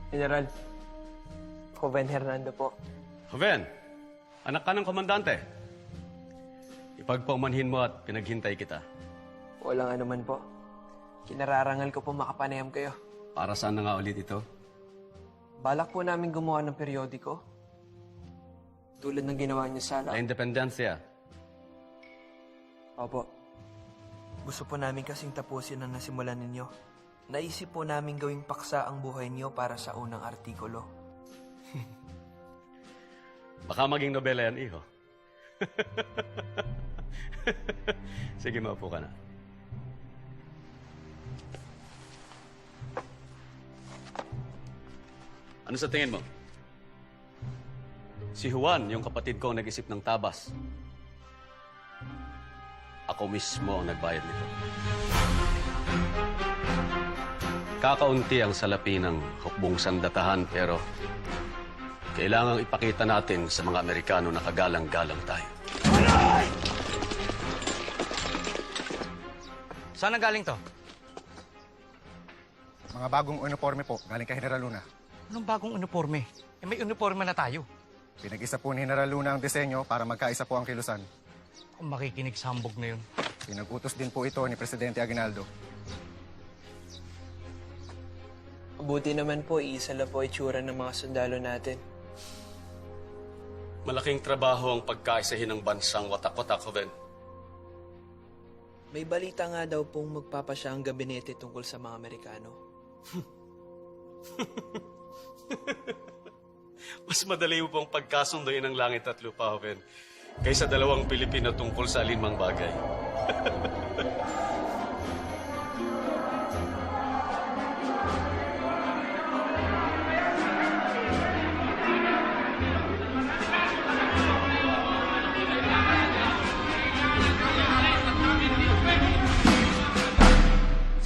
General, Joven Hernando po. Joven, anak ka ng komandante. Ipagpaumanhin mo at pinaghintay kita. Walang anuman po. Kinararangal ko po makapanayam kayo. Para saan na nga ulit ito? Balak po namin gumawa ng periodiko. Tulad ng ginawa niyo sa La Independencia. Opo. Gusto po namin kasing tapusin ang nasimulan ninyo. Naisip po namin gawing paksa ang buhay niyo para sa unang artikulo. Baka maging nobela yan, iho. Sige, maupo ka na. Ano sa tingin mo? Si Juan, yung kapatid ko ang nag-isip ng tabas. Ako mismo ang nagbayad nito. Kakaunti ang salapi ng hukbong sandatahan pero kailangang ipakita natin sa mga Amerikano na kagalang-galang tayo. Saan ang galing to? Mga bagong uniforme po, galing kay General Luna. Anong bagong uniforme? Eh, may uniforme na tayo. Pinag-isa po ni General Luna ang disenyo para magkaisa po ang kilusan. Kung makikinig sa hambog na yun. Pinag-utos din po ito ni Presidente Aguinaldo. Mabuti naman po, iisa lang po itsura ng mga sundalo natin. Malaking trabaho ang pagkaisahin ng bansang watak-watak, Joven. May balita nga daw pong magpapasya ang gabinete tungkol sa mga Amerikano. Mas madali mo pang pagkasunduin ng langit at lupa, Joven, kaysa dalawang Pilipino tungkol sa alinmang bagay.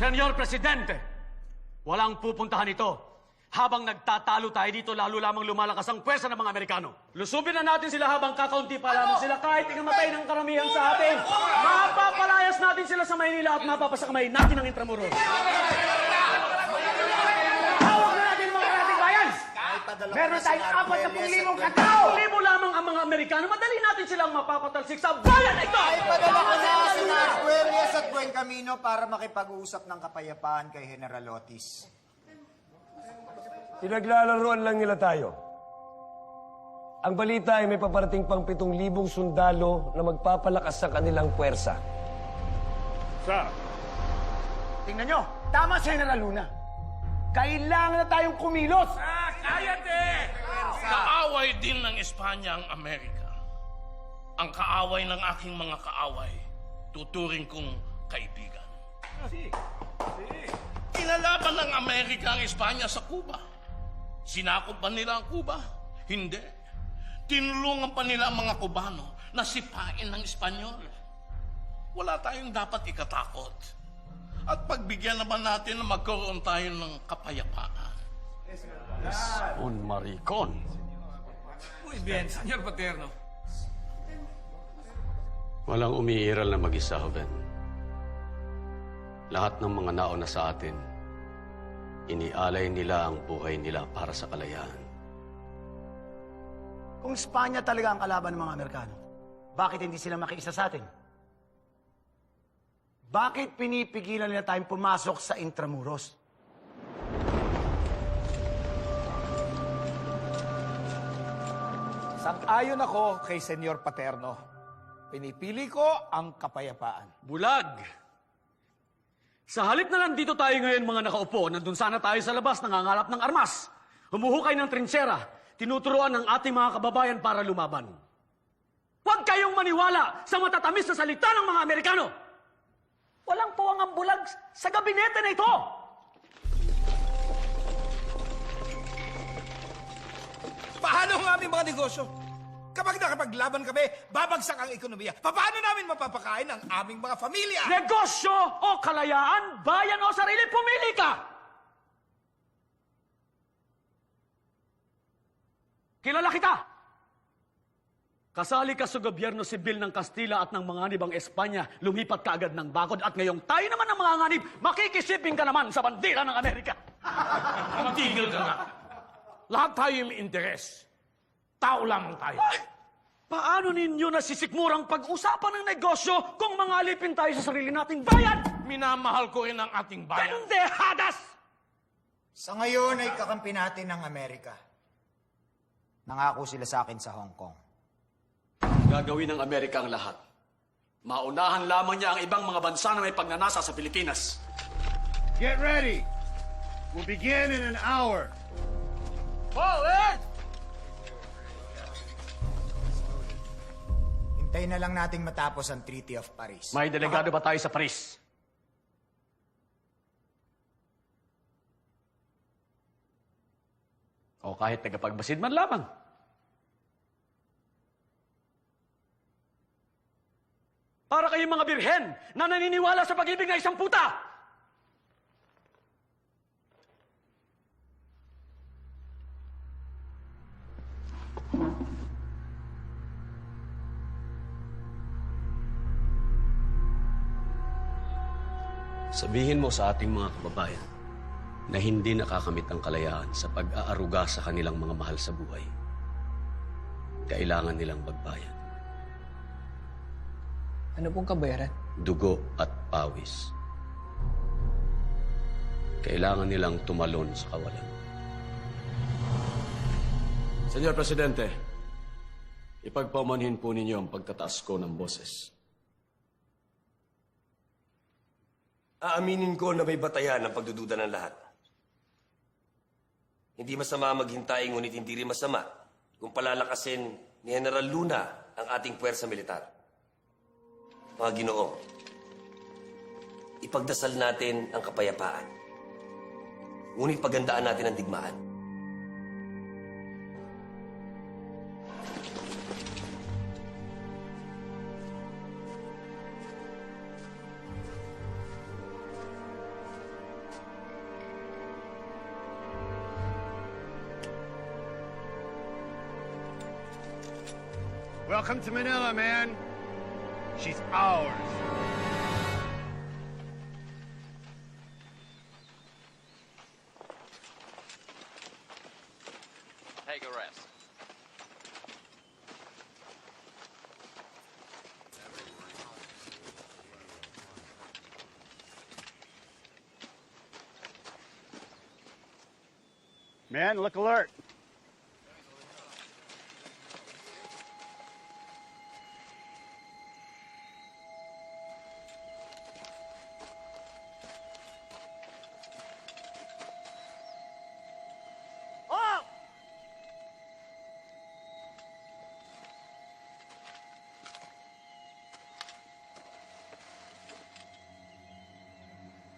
Senyor Presidente, walang pupuntahan ito. Habang nagtatalo tayo dito, lalo lamang lumalakas ang pwersa ng mga Amerikano. Lusubin na natin sila habang kakaunti pa lamang sila kahit ikamatay ng karamihan sa atin. Mapapalayas natin sila sa Maynila at mapapasakamay natin ang Intramuros. Hawak na natin mga karating bayan! Meron tayong 40,000 katao! 1,000 lamang ang mga Amerikano. Madali natin silang mapapatalsik sa bayan na ito! Ay, padala ko na si Arguelles at Buen Camino para makipag-uusap ng kapayapaan kay General Otis. Pinaglalaroan lang nila tayo. Ang balita ay may paparating pang 7,000 sundalo na magpapalakas sa kanilang puwersa. Tingnan nyo, tama si General Luna. Kailangan na tayong kumilos. Kayate! Kaaway din ng Espanya ang Amerika. Ang kaaway ng aking mga kaaway, tuturing kong kaibigan. Kinalaban ng Amerika ang Espanya sa Cuba. Sinakop ba nila ang Cuba? Hindi. Tinulungan pa nila ang mga Cubano na sipain ng Espanyol. Wala tayong dapat ikatakot. At pagbigyan naman natin na magkaroon tayo ng kapayapaan. Un maricon. Muy bien, Senyor Paterno. Walang umiiral na mag-isa, Joven. Lahat ng mga nauna sa atin, inialay nila ang buhay nila para sa kalayaan. Kung Espanya talaga ang kalaban ng mga Amerikano, bakit hindi sila makiisa sa atin? Bakit pinipigilan nila tayong pumasok sa Intramuros? Sang-ayon ako kay Senyor Paterno. Pinipili ko ang kapayapaan. Bulag! Sa halip na nandito tayo ngayon mga nakaupo, nandun sana tayo sa labas nangangalap ng armas. Humuhukay ng trinsyera, tinuturuan ng ating mga kababayan para lumaban. Huwag kayong maniwala sa matatamis na salita ng mga Amerikano! Walang puwang ang bulag sa gabinete na ito! Paano ang aming mga negosyo? Kapag nakapaglaban kami, babagsak ang ekonomiya. Paano namin mapapakain ang aming mga pamilya? Negosyo o kalayaan, bayan o sarili, pumili ka! Kilala kita! Kasali ka sa gobyerno sibil ng Kastila at ng mga nibang Espanya, lumipat ka agad ng bakod at ngayong tayo naman ng mga nganib, makikisiping ka naman sa bandila ng Amerika. Tigil ka nga. Lahat tayo may interes. Tao lamang tayo. Paano ninyo nasisikmurang pag-usapan ng negosyo kung mga alipin tayo sa sarili nating bayan? Minamahal ko rin ang ating bayan. Ganun dehadas! Sa ngayon ay kakampi natin ng Amerika. Nangako sila sa akin sa Hong Kong. Gagawin ng Amerika ang lahat. Maunahan lamang niya ang ibang mga bansa na may pagnanasa sa Pilipinas. Get ready. We'll begin in an hour. Hintayin na lang nating matapos ang Treaty of Paris. May delegado ba tayo sa Paris? O kahit tagapagbasid man lamang. Para kayong mga birhen na naniniwala sa pag-ibig ng isang puta! Sabihin mo sa ating mga kababayan na hindi nakakamit ang kalayaan sa pag-aaruga sa kanilang mga mahal sa buhay. Kailangan nilang magbayan. Ano pong kabayaran? Dugo at pawis. Kailangan nilang tumalon sa kawalan. Senyor Presidente, ipagpamanhin po ninyo ang pagtataas ko ng boses. Aaminin ko na may batayan ang pagdududa ng lahat. Hindi masama maghintay, ngunit hindi rin masama kung palalakasin ni General Luna ang ating puwersa militar. Mga Ginoo, ipagdasal natin ang kapayapaan. Ngunit pagandaan natin ang digmaan. Welcome to Manila, man. She's ours. Take a rest. Man, look alert.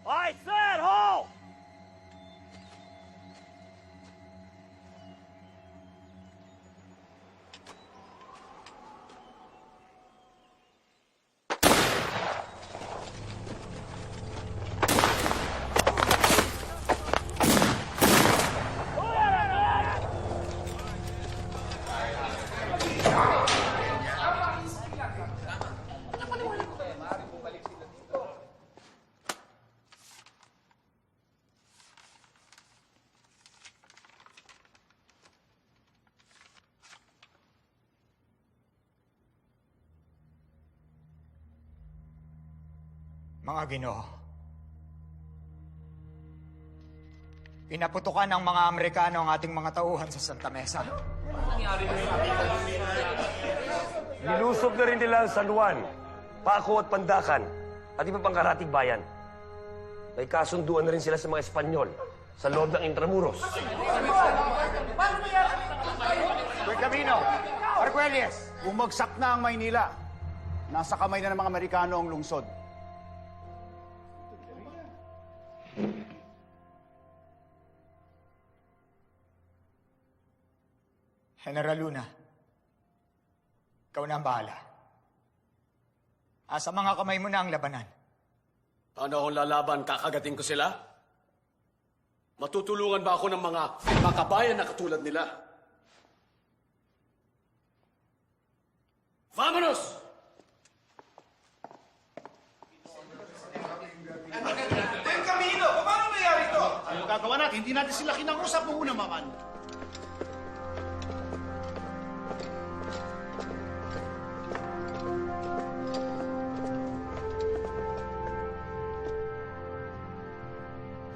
I said halt! Mga Ginoo, pinaputukan ng mga Amerikano ang ating mga tauhan sa Santa Mesa. Nilusob na rin nila ang San Juan, Paco at Pandacan, at iba pang karatig bayan. May kasunduan na rin sila sa mga Espanyol sa loob ng Intramuros. Buen Camino, Arguelles, bumagsak na ang Maynila. Nasa kamay na ng mga Amerikano ang lungsod. General Luna, ikaw na ang bahala. Sa mga kamay mo na ang labanan. Paano akong lalaban? Kakagating ko sila? Matutulungan ba ako ng mga makabayan na katulad nila? Vámonos! Buen Camino! Paano nangyari ito? Ano gagawa natin? Hindi natin sila kinausap nung una, Maman.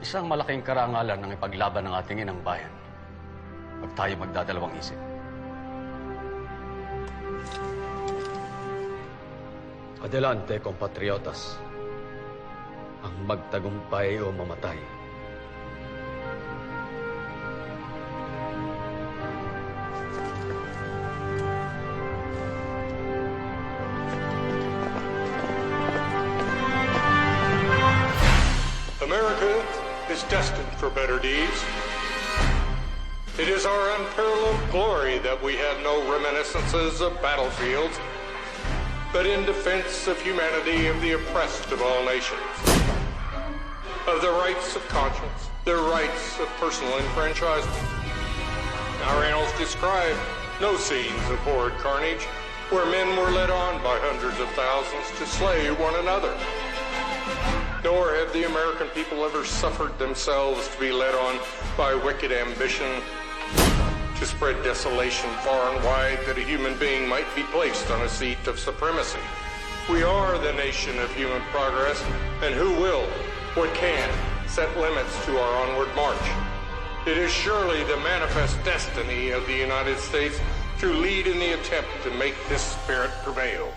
Isang malaking karangalan ng ipaglaban ng ating inang bayan. Pag tayo magdadalawang isip. Adelante, compatriotas. Ang magtagumpay o mamatay. America is destined for better deeds. It is our unparalleled glory that we have no reminiscences of battlefields, but in defense of humanity, of the oppressed of all nations, of the rights of conscience, the rights of personal enfranchisement. Our annals describe no scenes of horrid carnage where men were led on by hundreds of thousands to slay one another. Nor have the American people ever suffered themselves to be led on by wicked ambition to spread desolation far and wide that a human being might be placed on a seat of supremacy. We are the nation of human progress, and who will, what can, set limits to our onward march. It is surely the manifest destiny of the United States to lead in the attempt to make this spirit prevail.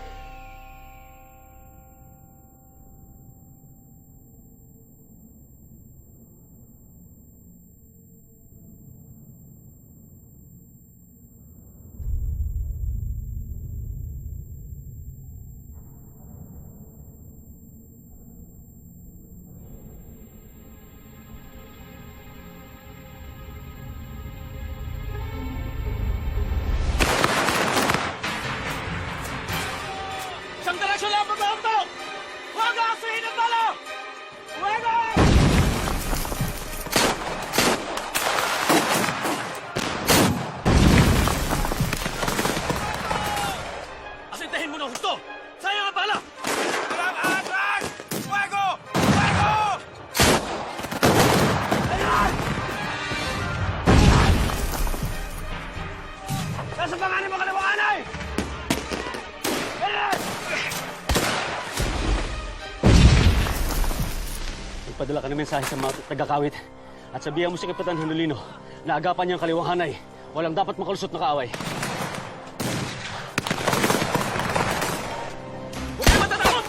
Isang direksyon lang pag-auto! Huwag aaksihin ang bala! Huwag! Asintahin mo ng husto! Sayang ang bala! Walang atras! Fuego! Fuego! Nasa panganin mo kalawang anay! Magpadala ka ng mensahe sa mga tagakawit at sabihan mo si Kapitan Honolino na agapan niya ang kaliwang hanay. Walang dapat makalusot na kaaway. Huwag kayo matatakot!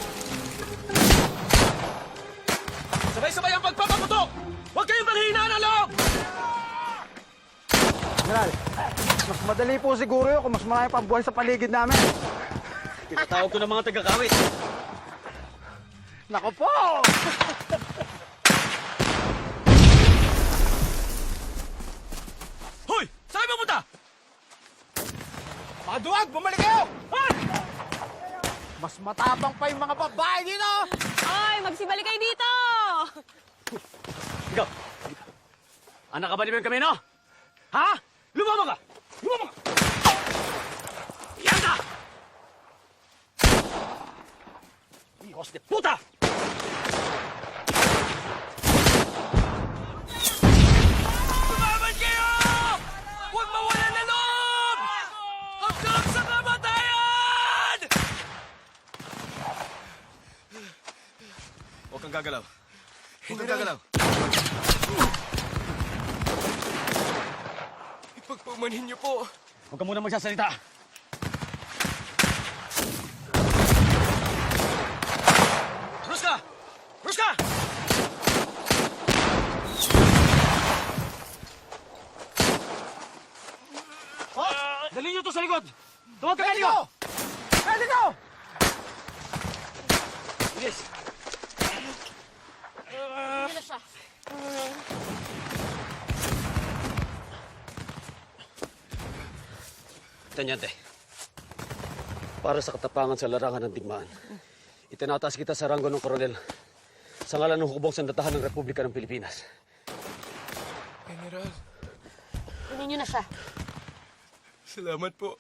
Sabay-sabay ang pagpapaputok! Huwag kayong manghihina ng loob! General, mas madali po siguro yun kung mas marami pang buhay sa paligid namin. Tinatawag ko ng mga tagakawit. Nako po! Hoy! Saan kayo pumunta? Mga duwag, bumalik kayo! Mas matapang pa yung mga babae dito! Oy, magsibalik kayo dito! Ikaw! Anak ka ba ni Ben Camino? Ha? Lumama ka! Lumama ka! Yan ka! Hijos de puta! Lumaban kayo! Huwag mawalan ng loob! Hanggang sa kamatayan! Huwag kang gagalaw. Huwag kang gagalaw. Ipagpaumanhin niyo po. Huwag ka muna magsasalita. Ruska! Ruska! Dali niyo to sa likod! Tuwag ka kayo! Helico! Bilis! Ano na siya? Tanyante, para sa katapangan sa larangan ng digmaan, itinataas kita sa ranggo ng koronel sa ngalan ng hukbong sandatahan ng Republika ng Pilipinas. General, Kunin niyo na siya. salamat po.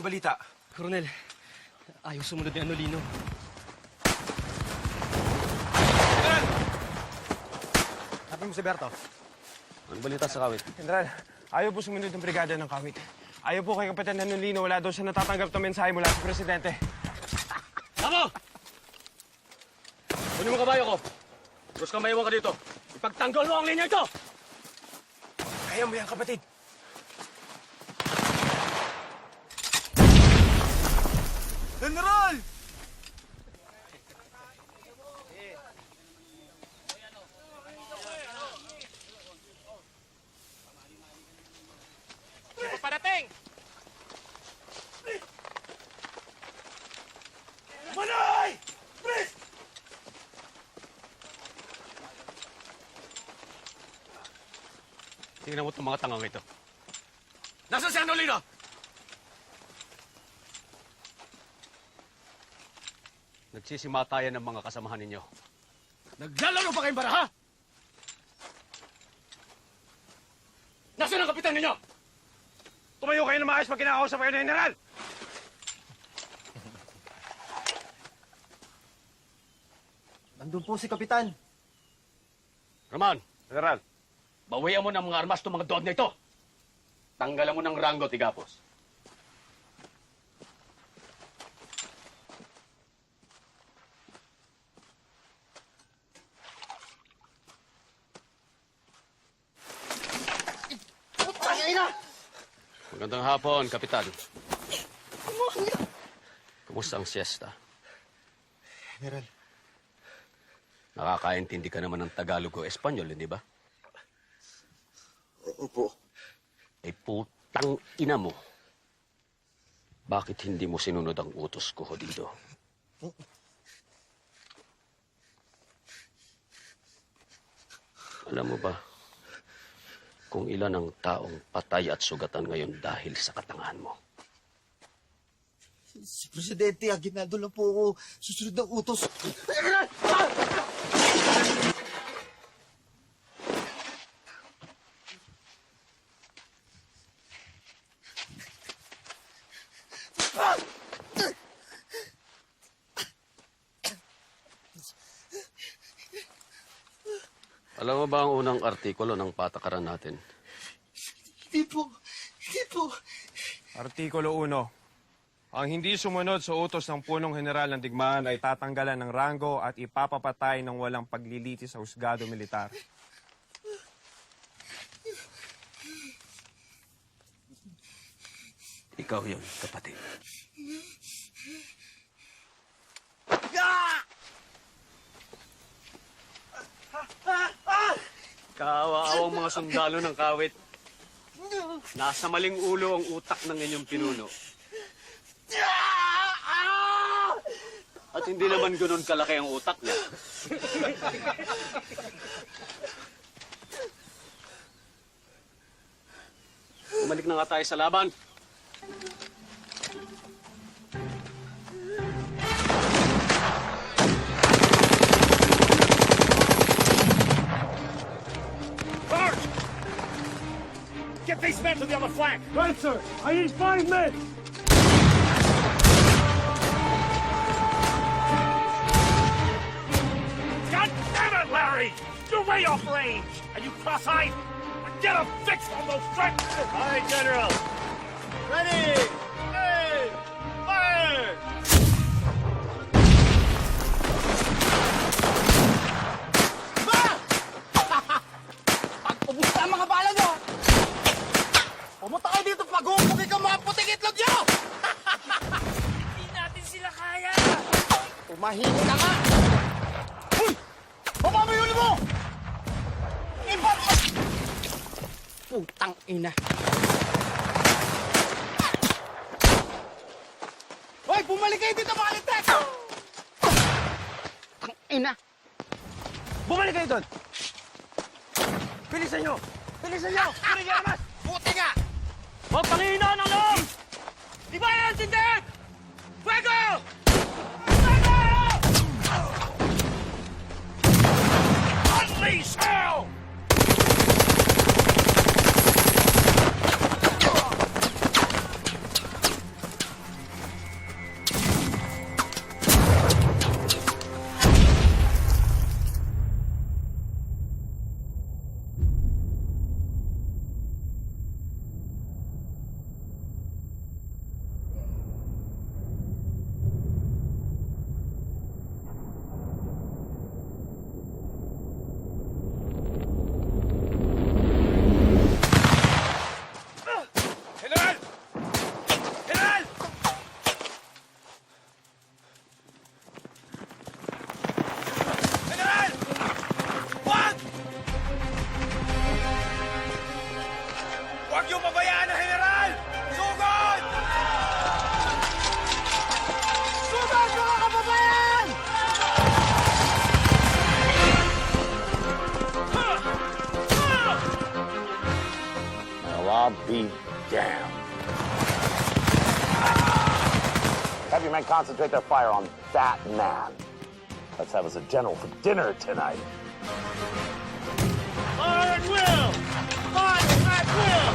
balita? Coronel, ayaw sumunod ni Anolino. Sabi mo si Berto. Ang balita sa kawit? General, ayaw po sumunod ng brigada ng kawit. Ayaw po kay Kapitan Anolino, wala daw siya natatanggap na mensahe mula sa Presidente. Tama! Kunin mo kabayo ko. Tapos ka maiwan ka dito. Ipagtanggol mo ang linya ito! Kaya mo yan, kapatid. General! Parating! Manay! Please! Tingnan mo itong mga tangang ito. Nasaan si Anolino? Nagsisimatayan ng mga kasamahan ninyo. Naglalaro pa kayong baraha? Nasaan ang kapitan ninyo? Tumayo kayo na maayos pag kinakausap kayo ng General! Nandun po si Kapitan. Roman, General. bawian mo ng mga armas itong mga dood na ito. Tanggalan mo ng Rango, Tigapos. Magandang hapon, Kapitan. Kumusta ang siesta? General. Nakakaintindi ka naman ng Tagalog o Espanyol, hindi ba? Opo. Eh, putang ina mo. Bakit hindi mo sinunod ang utos ko dito? Alam mo ba kung ilan ang taong patay at sugatan ngayon dahil sa katangahan mo? Si Presidente, aginado lang po ako. Susunod ng utos. Alam mo ba ang unang artikulo ng patakaran natin? Hindi po. Hindi po. Artikulo 1. Ang hindi sumunod sa utos ng punong general ng digmaan ay tatanggalan ng rango at ipapapatay ng walang paglilitis sa husgado militar. Ikaw yun, kapatid. Kaawa-awang mga sundalo ng kawit. Nasa maling ulo ang utak ng inyong pinuno. At hindi naman ganun kalaki ang utak niya. Bumalik na nga tayo sa laban. Bart! Get these men to the other flank! Right, sir. I need 5 men. God damn it, Larry! You're way off range! Are you cross-eyed? Get a fix on those tracks! All right, General. Ready! Hey! Fire! Pag-ubos na ang mga bala nyo! Pumunta kayo dito pag-uupugin ka mga puting itlog nyo! Hindi natin sila kaya! Tumahimik ka nga! Uy! Baba mo yung ulo mo! Putang ina! Hoy! Bumalik kayo dito mga litek! Putang ina! Bumalik kayo doon! Bilisan nyo! Bilisan nyo! Kunin niyo armas! Buti nga! Huwag pangihina ng loob! Iba yan, Sindet! Fuego! Fuego! Unleash hell! be damned. Have your men concentrate their fire on that man. Let's have us a general for dinner tonight. Fire at will! Fire at will!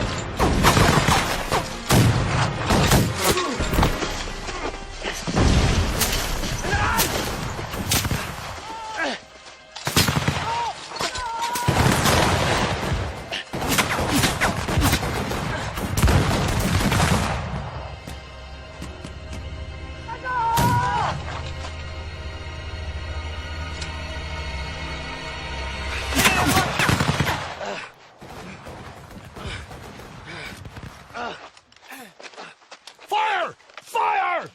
Fire! Fire!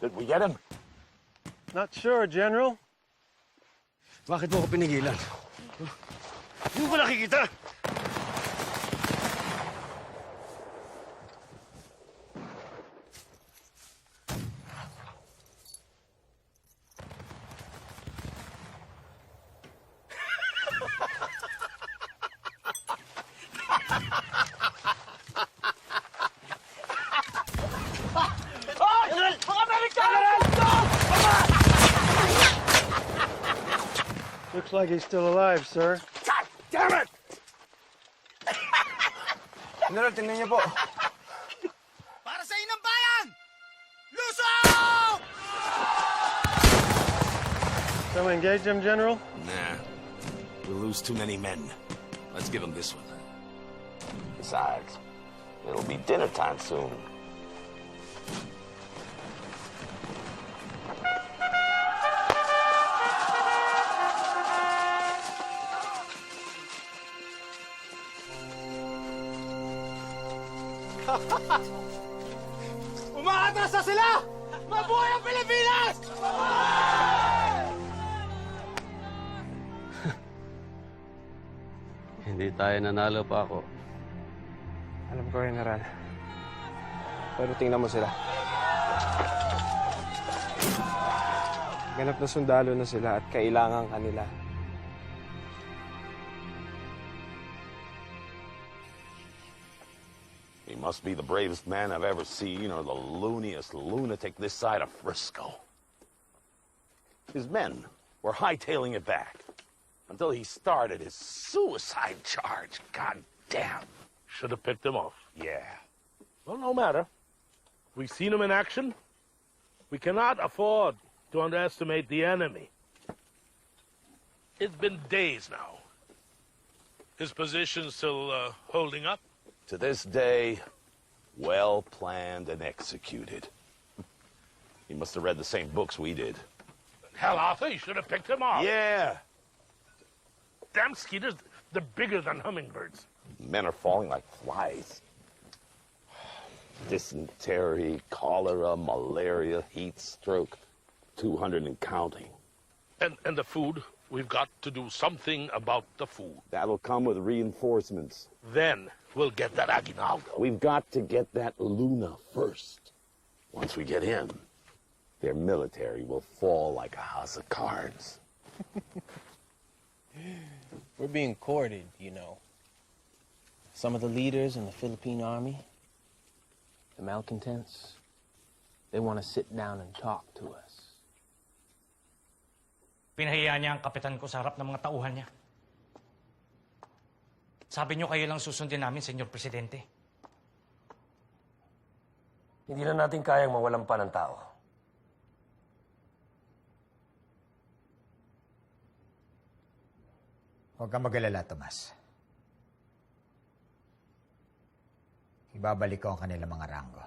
Did we get him? Not sure, General. Bakit mo ko pinigilan? Hindi mo ba nakikita? Looks like he's still alive, sir. God damn it! General, tingnan niyo po. Para sa inang bayan! Lusok! Shall we engage him, General? Nah. We'll lose too many men. Let's give him this one. Besides, it'll be dinner time soon. Umaatras na sila! Mabuhay ang Pilipinas! Hindi tayo nanalo pa ako. Alam ko, General. Pero tingnan mo sila. Ganap na sundalo na sila at kailangan kanila. He must be the bravest man I've ever seen, or the looniest lunatic this side of Frisco. His men were hightailing it back until he started his suicide charge. God damn. Should have picked him off. Yeah. Well, no matter. We've seen him in action. We cannot afford to underestimate the enemy. It's been days now. His position still holding up? To this day, well planned and executed. He must have read the same books we did. Hell, Arthur, you should have picked him off. Yeah. Damn skeeters, they're bigger than hummingbirds. Men are falling like flies. Dysentery, cholera, malaria, heat stroke, 200 and counting. And the food, we've got to do something about the food. That'll come with reinforcements. Then we'll get that aguinaldo. We've got to get that Luna first. Once we get in, their military will fall like a house of cards. We're being courted, you know. Some of the leaders in the Philippine army, the malcontents, they want to sit down and talk to us. Pinahiya niya ang kapitan ko sa harap ng mga tauhan niya. Sabi niyo kayo lang susundin namin, Senyor Presidente. Hindi na natin kayang mawalan pa ng tao. Huwag kang mag-alala, Tomas. Ibabalik ko ang kanilang mga ranggo.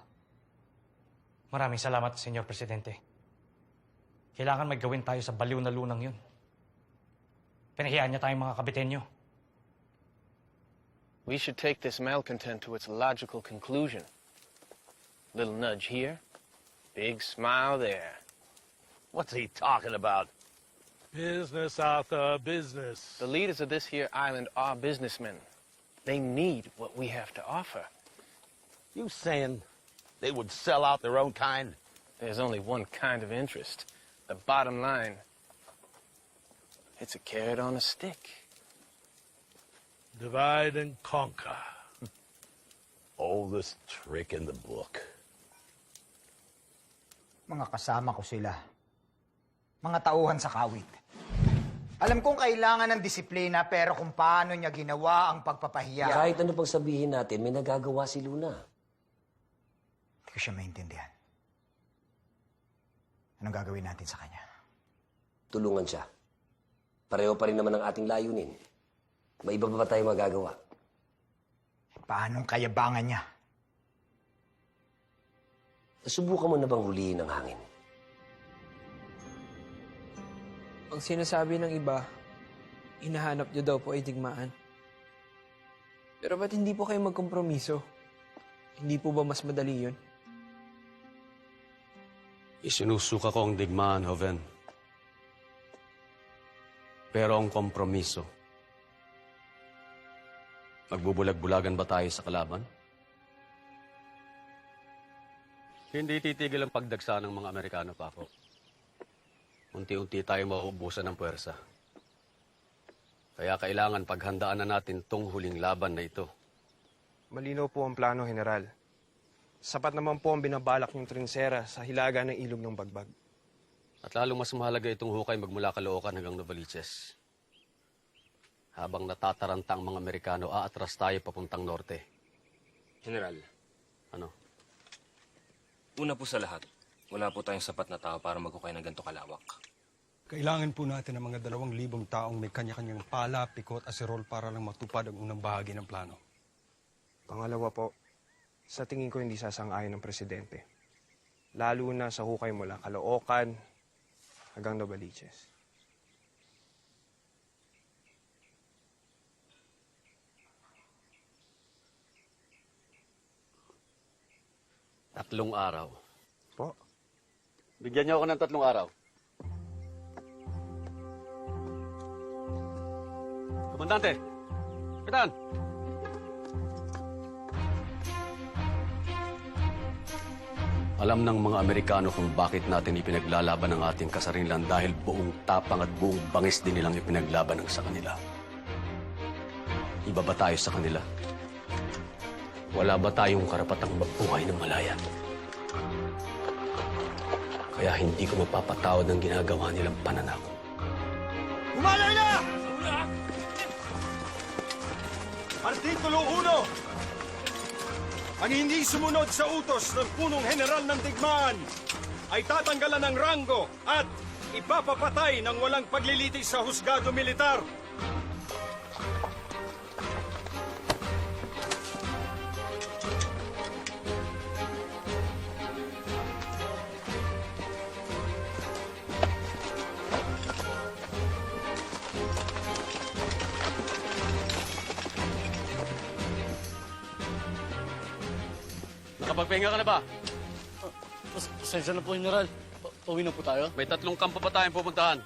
Maraming salamat, Senyor Presidente. Kailangan maggawin tayo sa baliw na lunang yun. Pinahiyaan niya tayong mga kabitenyo. We should take this malcontent to its logical conclusion. Little nudge here, big smile there. What's he talking about? Business, Arthur, business. The leaders of this here island are businessmen. They need what we have to offer. You saying they would sell out their own kind? There's only one kind of interest. the bottom line, it's a carrot on a stick. Divide and conquer. Oldest trick in the book. Mga kasama ko sila. Mga tauhan sa kawit. Alam kong kailangan ng disiplina, pero kung paano niya ginawa ang pagpapahiya... Kahit ano pang sabihin natin, may nagagawa si Luna. Hindi ko siya maintindihan. Anong gagawin natin sa kanya? Tulungan siya. Pareho pa rin naman ang ating layunin. May iba pa ba tayo magagawa? Paanong kayabangan niya? Nasubukan mo na bang huliin ang hangin? Ang sinasabi ng iba, hinahanap niyo daw po ay digmaan. Pero ba't hindi po kayo magkompromiso? Hindi po ba mas madali yun? Isinusuka ko ang digmaan, Joven. Pero ang kompromiso, magbubulag-bulagan ba tayo sa kalaban? Hindi titigil ang pagdagsa ng mga Amerikano, Paco. Unti-unti tayo mauubusan ng puwersa. Kaya kailangan paghandaan na natin tong huling laban na ito. Malinaw po ang plano, General. Sapat naman po ang binabalak niyong trinsera sa hilaga ng ilog ng Bagbag. At lalong mas mahalaga itong hukay magmula Caloocan hanggang Novaliches. Habang natataranta ang mga Amerikano, aatras tayo papuntang norte. General. Ano? Una po sa lahat, wala po tayong sapat na tao para maghukay ng ganito kalawak. Kailangan po natin ng mga 2,000 taong may kanya-kanyang pala, pikot, aserol para lang matupad ang unang bahagi ng plano. Pangalawa po, sa tingin ko hindi sasang-ayon ng presidente. Lalo na sa hukay mula Caloocan hanggang Novaliches. Tatlong araw. Po? Bigyan niyo ako ng 3 araw. Komandante! Kapitan! Alam ng mga Amerikano kung bakit natin ipinaglalaban ang ating kasarilan dahil buong tapang at buong bangis din nilang ipinaglaban ang sa kanila. Iba ba tayo sa kanila? Wala ba tayong karapatang mabuhay ng malaya? Kaya hindi ko mapapatawad ang ginagawa nilang pananakot. Umalay na! Artikulo 1. Ang hindi sumunod sa utos ng punong general ng digmaan ay tatanggalan ng ranggo at ipapapatay ng walang paglilitis sa husgado militar. Nakapagpahinga ka na ba? Pasensya na po, General. Pauwi na po tayo. May 3 kampo pa tayong pupuntahan.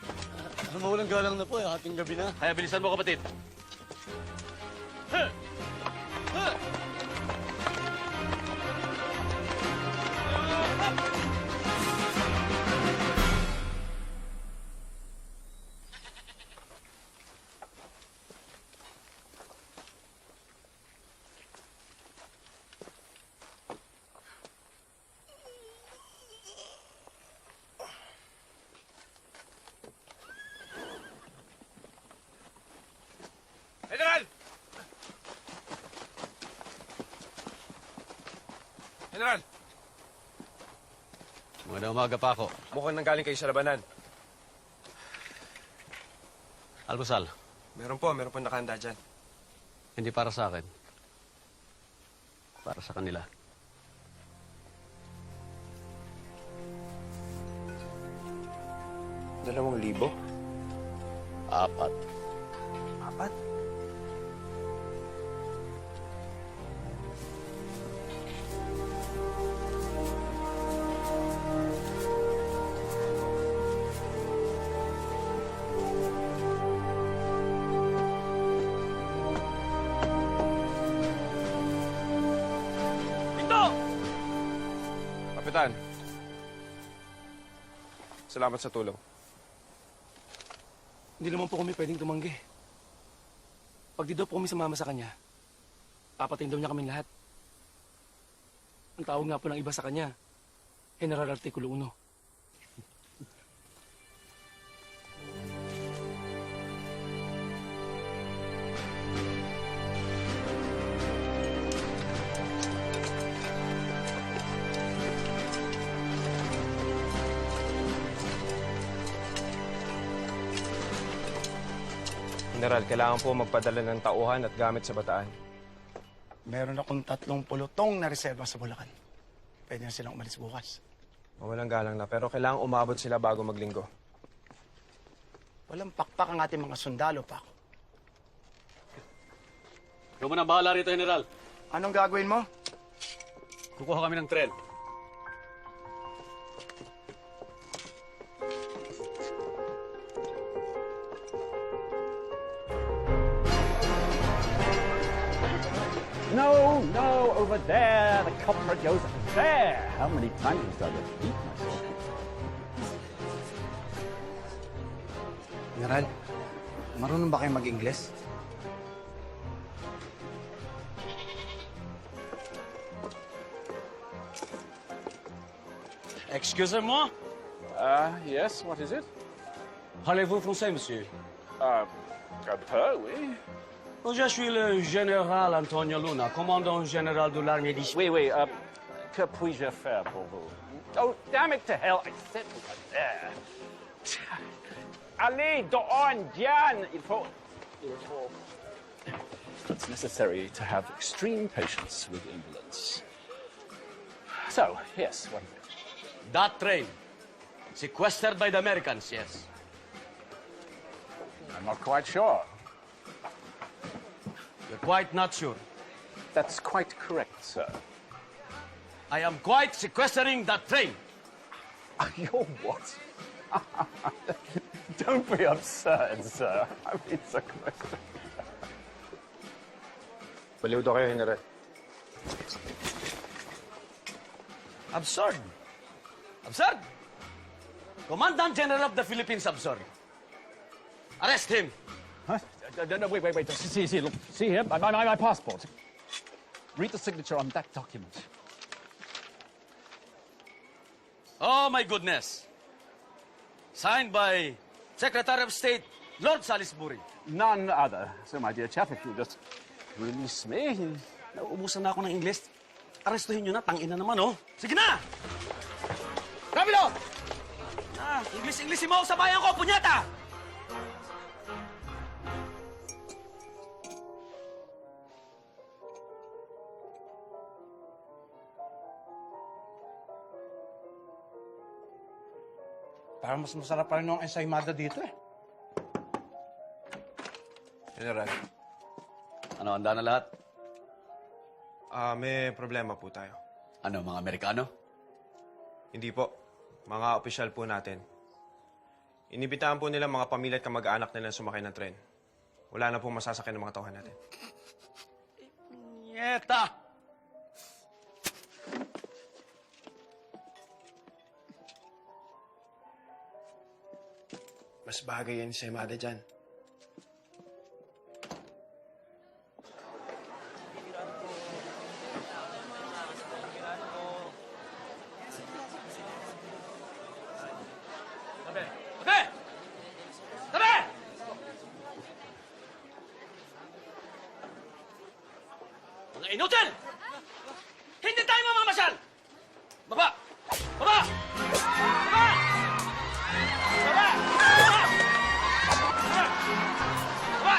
Mawalang galang na po, ating gabi na. Kaya bilisan mo, kapatid. General! General! Magandang umaga, Paco. Mukhang nanggaling kayo sa labanan. Almusal. Meron po nakahanda dyan. Hindi para sa akin. Para sa kanila. $2,000? 4. 4? Kapitan, Salamat sa tulong. Hindi naman po kami pwedeng tumanggi. Pag di daw po kami sumama sa kanya, papatayin daw niya kaming lahat. Ang tawag nga po ng iba sa kanya, General Artikulo 1. General, kailangan po magpadala ng tauhan at gamit sa bataan. Meron akong 3 pulutong na reserva sa Bulacan. Pwede na silang umalis bukas. Walang galang na, pero kailangan umabot sila bago maglinggo. Walang pakpak ang ating mga sundalo, Paco. Ikaw mo na bahala rito, General. Anong gagawin mo? Kukuha kami ng tren. No, no, over there. The culprit goes there. How many times do I repeat myself? General, marunong ba kayo mag-Ingles? Excusez-moi. Yes, what is it? Parlez-vous français, monsieur? Un peu, oui. Je suis le général Antonio Luna, commandant général de l'armée d'Espagne. Oui, oui, que puis-je faire pour vous? Oh, damn it to hell, I said over there. Allez, dehors, Diane! Il faut... It's necessary to have extreme patience with invalids. So, yes, what is it? That train, sequestered by the Americans, yes. I'm not quite sure. You're quite not sure. That's quite correct, sir. I am quite sequestering that train. You're what? Don't be absurd, sir. I mean, sequester. Baliw daw kayo, General. Absurd. Absurd? Commandant General of the Philippines, absurd. Arrest him. Huh? No, wait. See, look. See here, my passport. Read the signature on that document. Oh, my goodness. Signed by Secretary of State, Lord Salisbury. None other. So, my dear chap, if you just release me... Nauubusan na ako ng English. Arestuhin nyo na, tangina naman, oh. Sige na! Rapido! English mo sa bayan ko, punyata! Parang mas masarap pa rin yung ensaymada dito eh. General, Ano, handa na lahat? may problema po tayo. Ano, mga Amerikano? Hindi po. Mga opisyal po natin. Inibitahan po nila mga pamilya at kamag-anak nila sumakay ng tren. Wala na po masasakyan ng mga tauhan natin. Nieta! Mas bagay yan sa Imada dyan. Tabi! Mga inutil! Hindi tayo mamamasyal! Baba! Baba! Baba! Baba! Baba! Baba!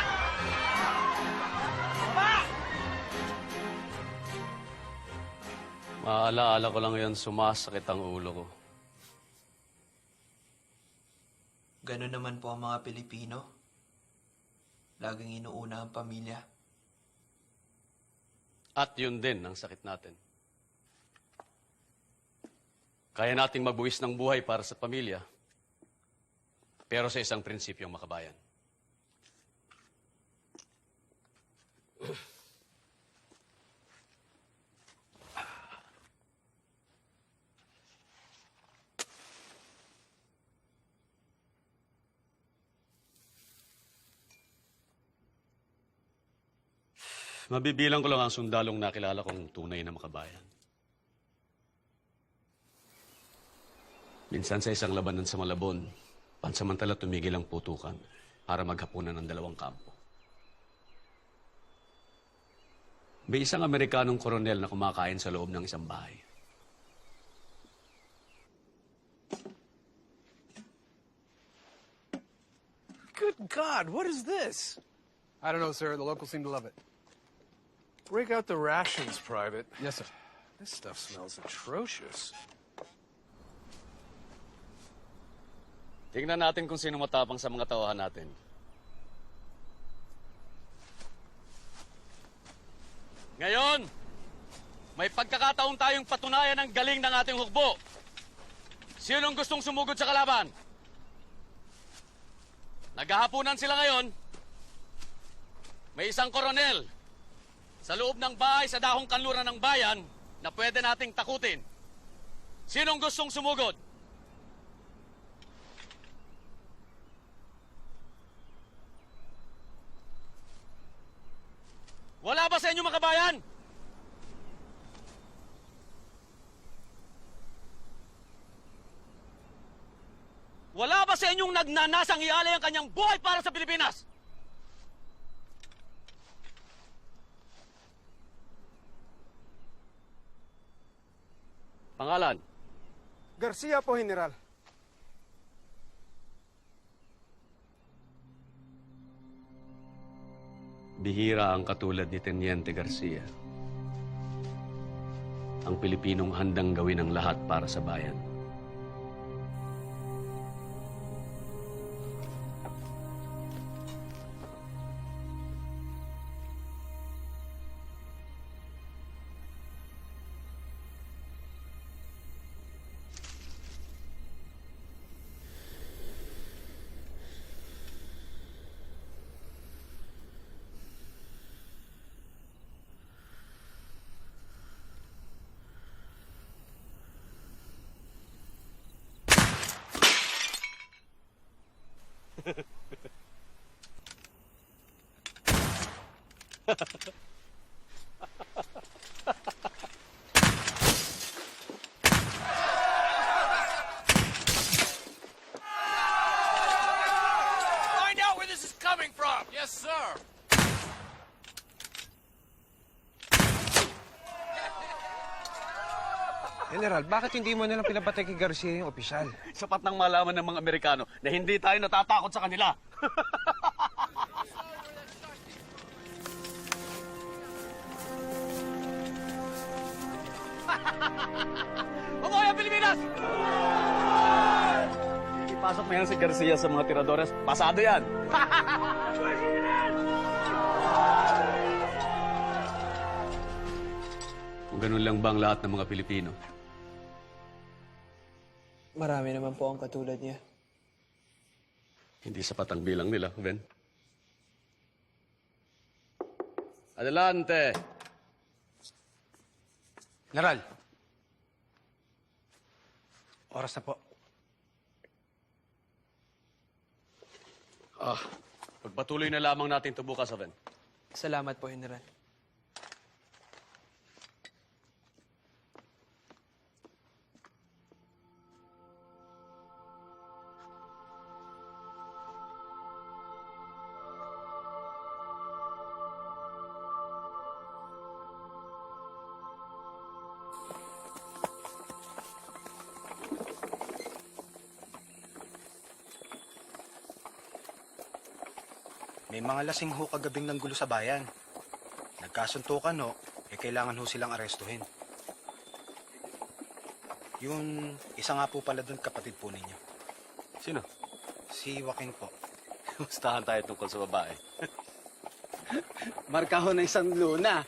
Baba! Maalaala ko lang yan, sumasakit ang ulo ko. Ganun naman po ang mga Pilipino. Laging inuuna ang pamilya. At yun din ang sakit natin. Kaya nating magbuwis ng buhay para sa pamilya, pero sa isang prinsipyong makabayan. Mabibilang ko lang ang sundalong nakilala kong tunay na makabayan. Minsan sa isang labanan sa Malabon, pansamantala tumigil ang putukan para maghapunan ng dalawang kampo. May isang Amerikanong koronel na kumakain sa loob ng isang bahay. Good God, what is this? I don't know, sir. The locals seem to love it. Break out the rations, Private. Yes, sir. This stuff smells atrocious. Tingnan natin kung sino matapang sa mga tauhan natin. Ngayon, may pagkakataon tayong patunayan ang galing ng ating hukbo. Sinong gustong sumugod sa kalaban? Naghahapunan sila ngayon. May isang koronel sa loob ng bahay sa dahong kanluran ng bayan na pwede nating takutin. Sinong gustong sumugod? Wala ba sa inyo mga kabayan? Wala ba sa inyong nagnanasang ialay ang kanyang buhay para sa Pilipinas? Pangalan? Garcia po, General. Bihira ang katulad ni Teniente Garcia. Ang Pilipinong handang gawin ang lahat para sa bayan. Find out where this is coming from! Yes, sir! General, bakit hindi mo nalang pinapatay kay Garcia yung opisyal? Sapat nang malaman ng mga Amerikano na hindi tayo natatakot sa kanila. Umuwi ang Pilipinas! Ipasok mo yan si Garcia sa mga tiradores. Pasado yan. Kung ganun lang ba ang lahat ng mga Pilipino? Marami naman po ang katulad niya. Hindi sapat ang bilang nila, Ben. Adelante! General. Oras na po. Pagpatuloy na lamang natin ito bukas, Ben. Salamat po, General. May mga lasing ho kagabing ng gulo sa bayan. Nagkasuntukan ho, kailangan ho silang arestuhin. Yung isa nga po pala doon, kapatid po ninyo. Sino? Si Joaquin po. Gustahan tayo tungkol sa babae. Marka ho na isang luna.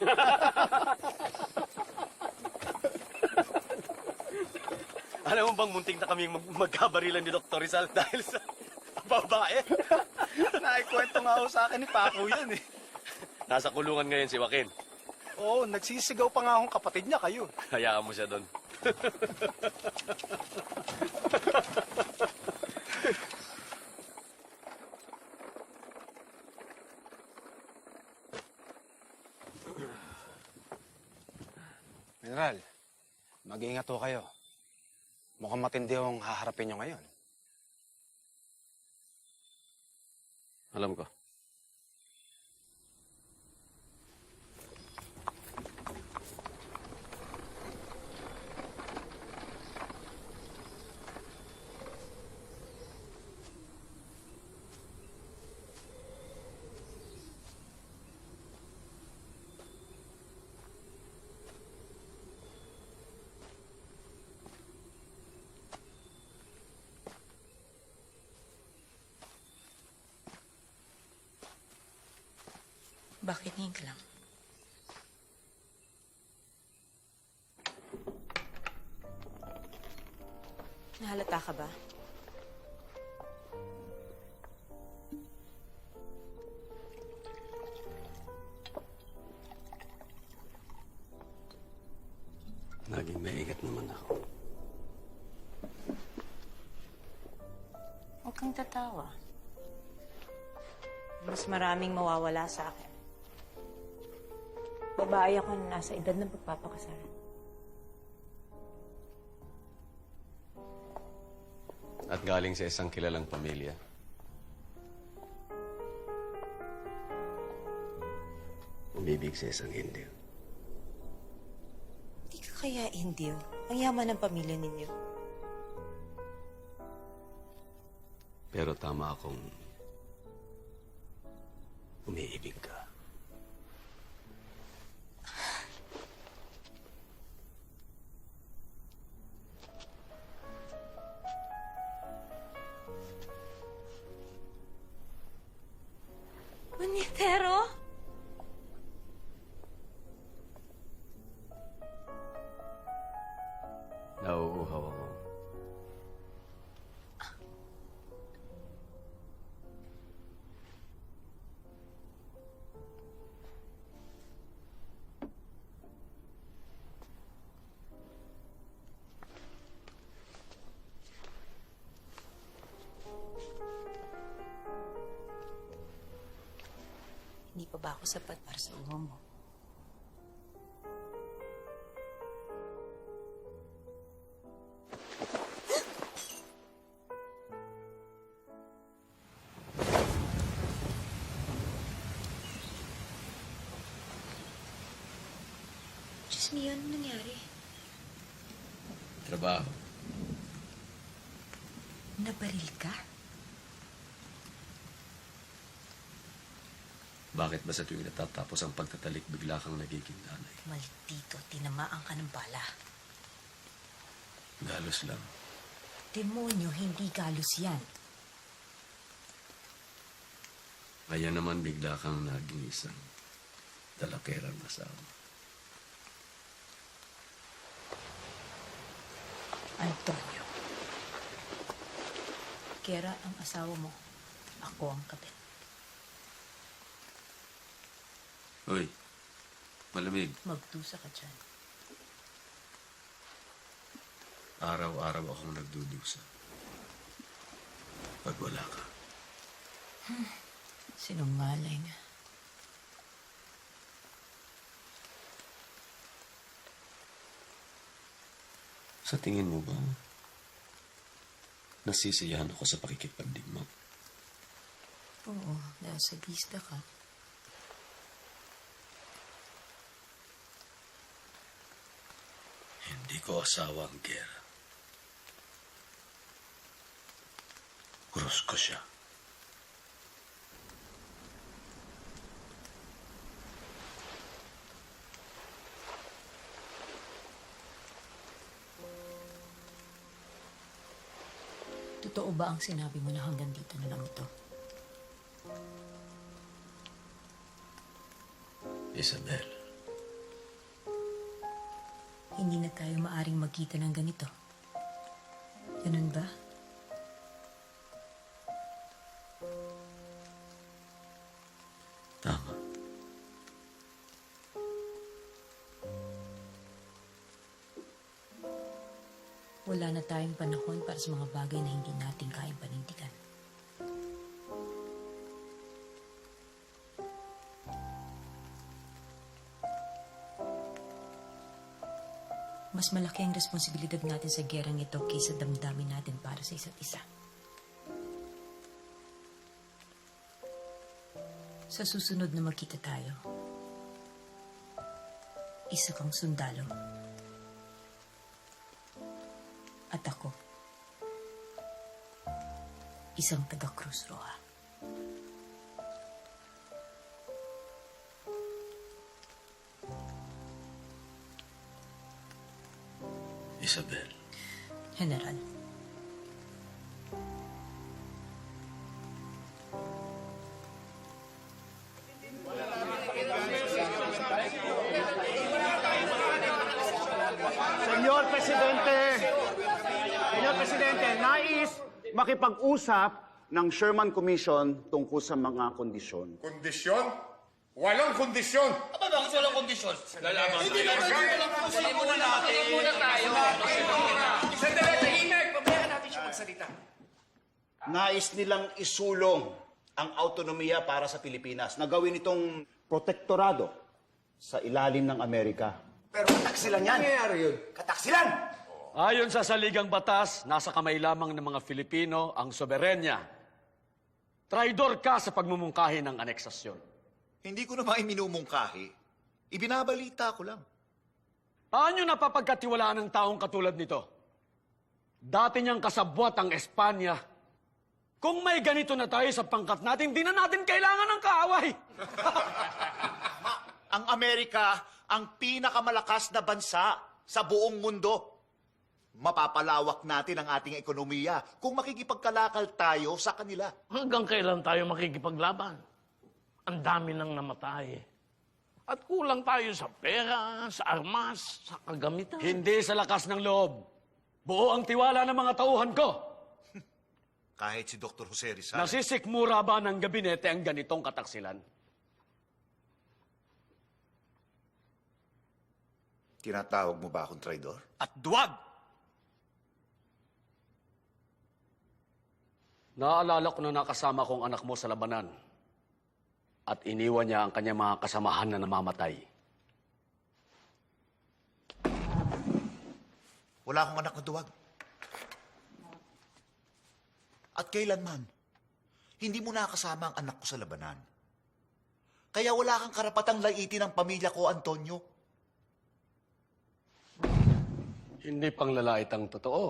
Alam mo bang munting na kaming magkabarilan ni Dr. Rizal dahil sa babae? Naikwento nga ho sa akin ni Paco yun eh. Nasa kulungan ngayon si Joaquin. Oo, nagsisigaw pa nga akong kapatid niya kayo. Hayaan mo siya doon. General, mag-iingat ho kayo. Mukhang matindi yung haharapin nyo ngayon. Alam ko. Bakit ngayon ka lang? Nahalata ka ba? Naging maingat naman ako. Huwag kang tatawa. Mas maraming mawawala sa akin. Babae ako na nasa edad ng pagpapakasal. At galing sa isang kilalang pamilya. Umibig sa isang Indio. Hindi ka kaya Indio? Ang yaman ng pamilya ninyo. Pero tama akong umiibig ka. Punyetero? Nauuhaw ako. Hindi pa ba ako sapat para sa uho mo? Diyos niyo, ano nangyari? Trabaho. Nabaril ka? Bakit ba sa tuwing natatapos ang pagtatalik, bigla kang nagiging nanay? Maldito, tinamaan ka ng bala. Galos lang. Demonyo, hindi galos yan. Kaya naman bigla kang naging isang dalakerang asawa. Antonio. Kera ang asawa mo. Ako ang kabit. Hoy, malamig. Magdusa ka dyan. Araw-araw akong nagdudusa. Pag wala ka. Sinungaling. Sa tingin mo ba, nasisiyahan ako sa pakikipagdigma? Oo, dahil sadista ka. Hindi ko asawa ang gera. Krus ko siya. Totoo ba ang sinabi mo na hanggang dito na lang ito? Isabel. Hindi na tayo maaring magkita ng ganito. Ganun ba? Tama. Wala na tayong panahon para sa mga bagay na hindi natin kayang panindigan. Mas malaki ang responsibilidad natin sa gerang ito kaysa damdamin natin para sa isa't isa. Sa susunod na magkita tayo, isa kang sundalo. At ako, isang taga Cruz Roja. Isabel. General. Senyor Presidente, nais makipag-usap ng Sherman Commission tungkol sa mga kondisyon. Kondisyon? Walang kondisyon! Aba, bakit walang kondisyon? Lalaban Hindi tayo. Hindi muna natin. Muna tayo. Sandali, tahimik! Pabayaan natin siya magsalita. Nais nilang isulong ang autonomiya para sa Pilipinas na gawin itong protektorado sa ilalim ng Amerika. Pero kataksilan yan. Nangyayari yun. Kataksilan! Ayon sa saligang batas, nasa kamay lamang ng mga Filipino ang soberenya. Traidor ka sa pagmumungkahi ng aneksasyon. Hindi ko naman minumungkahi. Ibinabalita ko lang. Paano napapagkatiwalaan ng taong katulad nito? Dati niyang kasabwat ang Espanya. Kung may ganito na tayo sa pangkat natin, di na natin kailangan ng kaaway. Ang Amerika ang pinakamalakas na bansa sa buong mundo. Mapapalawak natin ang ating ekonomiya kung makikipagkalakal tayo sa kanila. Hanggang kailan tayo makikipaglaban? Ang dami nang namatay. At kulang tayo sa pera, sa armas, sa kagamitan. Hindi sa lakas ng loob. Buo ang tiwala ng mga tauhan ko. Kahit si Dr. Jose Rizal. Nasisikmura ba ng gabinete ang ganitong kataksilan? Tinatawag mo ba akong traidor? At duwag! Naalala ko na nakasama kong anak mo sa labanan at iniwan niya ang kanyang mga kasamahan na namamatay. Wala akong anak na duwag. At kailanman, hindi mo nakasama ang anak ko sa labanan. Kaya wala kang karapatang laitin ang pamilya ko, Antonio. Hindi pang lalait ang totoo.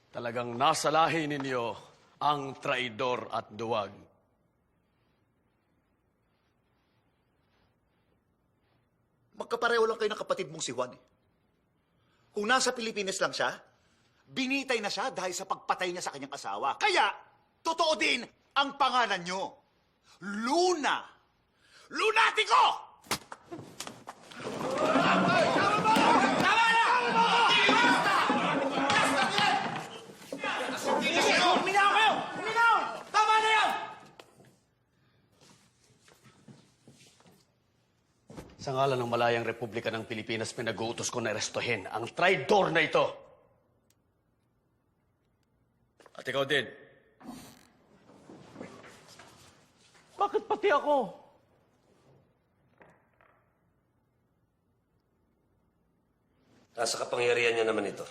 Talagang nasa lahi ninyo ang traidor at duwag. Magkapareho lang kayo ng kapatid mong si Juan. Kung nasa Pilipinas lang siya, binitay na siya dahil sa pagpatay niya sa kanyang asawa. Kaya, totoo din ang pangalan niyo. Luna! Lunatico! Huminaw kayo! Huminaw! Tama na yan! Sa ngalan ng Malayang Republika ng Pilipinas, pinag-uutos ko na arestuhin ang traidor na ito. At ikaw din. Bakit pati ako? Nasa kapangyarihan niya naman ito.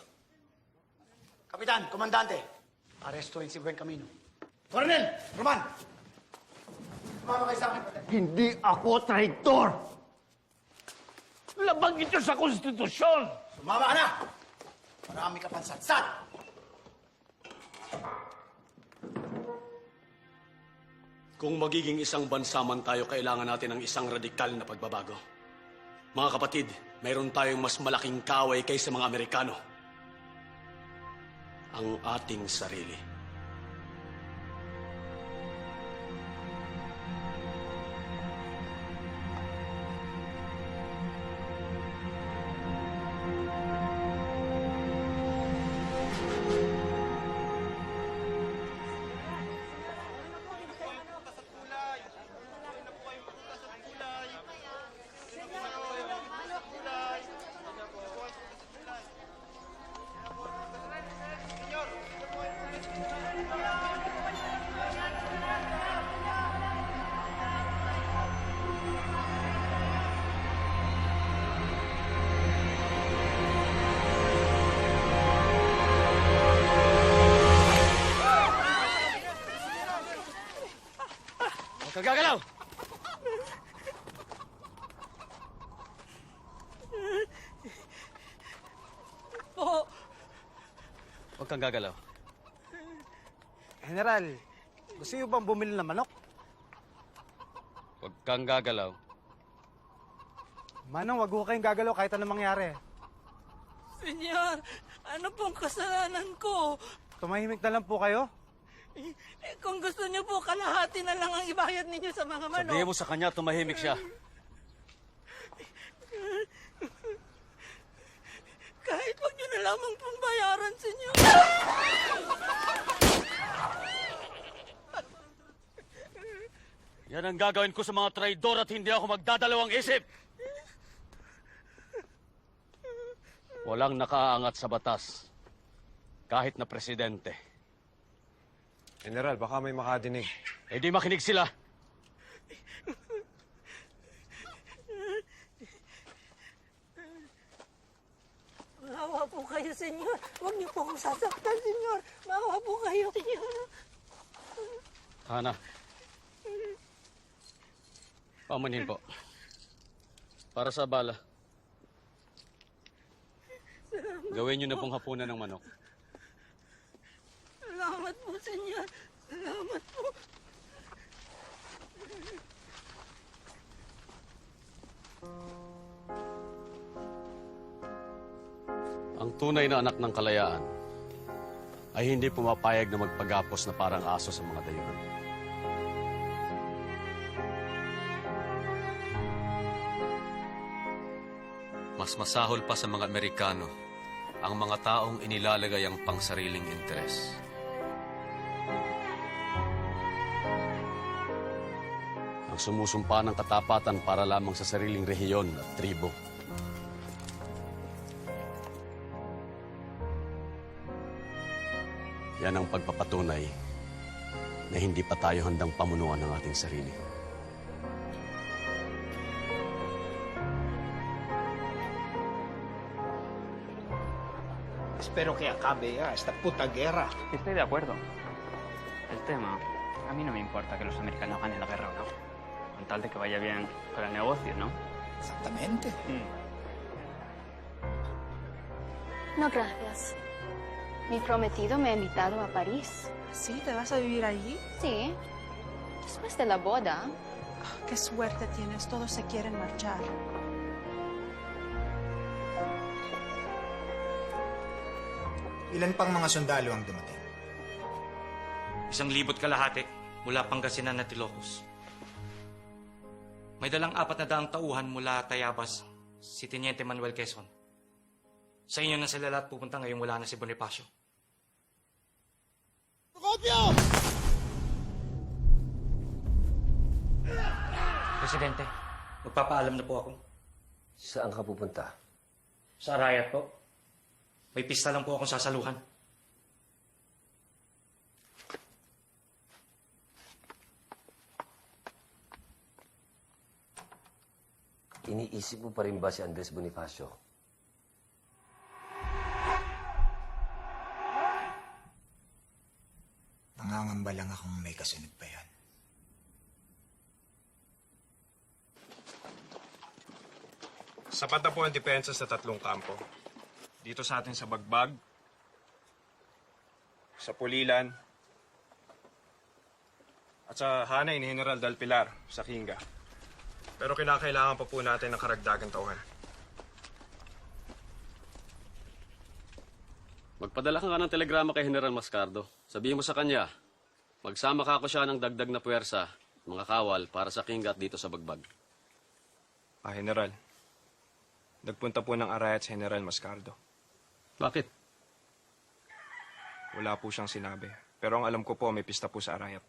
Kapitan, komandante, arestuhin si Buen Camino. Coronel, Roman! Sumama kayo sa akin. Hindi ako traitor! Labag ito sa konstitusyon! Sumama ka na! Marami ka pansatsat! Kung magiging isang bansa man tayo, kailangan natin ng isang radikal na pagbabago. Mga kapatid, mayroon tayong mas malaking kaaway kaysa mga Amerikano. Ang ating sarili. gagalaw! Po, Huwag kang gagalaw. General, gusto niyo bang bumili ng manok? Huwag kang gagalaw. Manong, wag ho kayong gagalaw kahit anong mangyari. senyor, ano pong kasalanan ko? Tumahimik na lang po kayo. Kung gusto niyo po, kalahati na lang ang ibayad ninyo sa mga manok. Sabihin mo sa kanya, tumahimik siya. Kahit wag niyo na lamang pong bayaran, senyor. Yan ang gagawin ko sa mga traidor at hindi ako magdadalawang isip. Walang nakaangat sa batas. Kahit na presidente. General, baka may makadinig. Eh di makinig sila. Maawa po kayo, senyor. Huwag niyo po akong sasaktan, senyor. Maawa po kayo, senyor. Hana. Pamanhin po. Para sa bala. Gawin niyo na pong hapunan ng manok. Salamat po, senyor. Salamat po. Ang tunay na anak ng kalayaan ay hindi pumapayag na magpagapos na parang aso sa mga dayuhan. Mas masahol pa sa mga Amerikano ang mga taong inilalagay ang pangsariling interes. Ang sumusumpa ng katapatan para lamang sa sariling rehiyon at tribo. Yan ang pagpapatunay na hindi pa tayo handang pamunuan ng ating sarili. Espero que acabe ya esta puta guerra. Estoy de acuerdo. El tema, a mí no me importa que los americanos ganen la guerra o no. Con tal de que vaya bien para el negocio, ¿no? Exactamente. No, gracias. Mi prometido me ha invitado a París. ¿Sí? ¿Te vas a vivir allí? Sí. Después de la boda. Qué suerte tienes, todos se quieren marchar. Ilan pang mga sundalo ang dumating? 1,000 kalahati mula Pangasinan at Ilocos. May dalang 400 tauhan mula Tayabas, si Teniente Manuel Quezon. Sa inyo na sila lahat pupunta ngayong wala na si Bonifacio. Presidente, magpapaalam na po ako. Saan ka pupunta? Sa Arayat po. May pista lang po akong sasaluhan. Iniisip mo pa rin ba si Andres Bonifacio? Nangangamba lang akong may kasunod pa yan. Sapat na po ang depensa sa 3 kampo. Dito sa atin sa Bagbag, sa Pulilan, at sa hanay ni General Del Pilar sa Kinga. Pero kinakailangan pa po natin ng karagdagang tauhan. Magpadala ka nga ng telegrama kay General Mascardo. Sabihin mo sa kanya, magsama ka ako siya ng dagdag na puwersa, mga kawal, para sa Kinga at dito sa Bagbag. General, nagpunta po ng Arayat si General Mascardo. Bakit? Wala po siyang sinabi. Pero ang alam ko po, may pista po sa Arayat.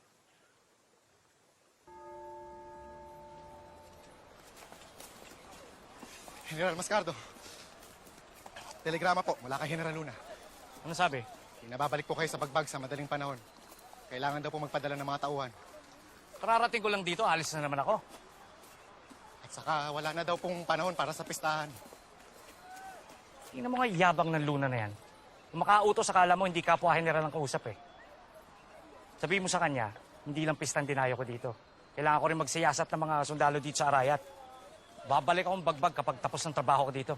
General Mascardo. Telegrama po mula kay General Luna. Ano sabi? Nababalik po kayo sa Bagbag sa madaling panahon. Kailangan daw po magpadala ng mga tauhan. Kararating ko lang dito, alis na naman ako. At saka wala na daw pong panahon para sa pistahan. Tingnan mo nga yabang ng Luna na yan. Kung makautos, akala mo hindi kapwa general ang kausap eh. Sabihin mo sa kanya, hindi lang pistan dinayo ko dito. Kailangan ko rin magsiyasat ng mga sundalo dito sa Arayat. Babalik akong bagbag kapag tapos ng trabaho ko dito.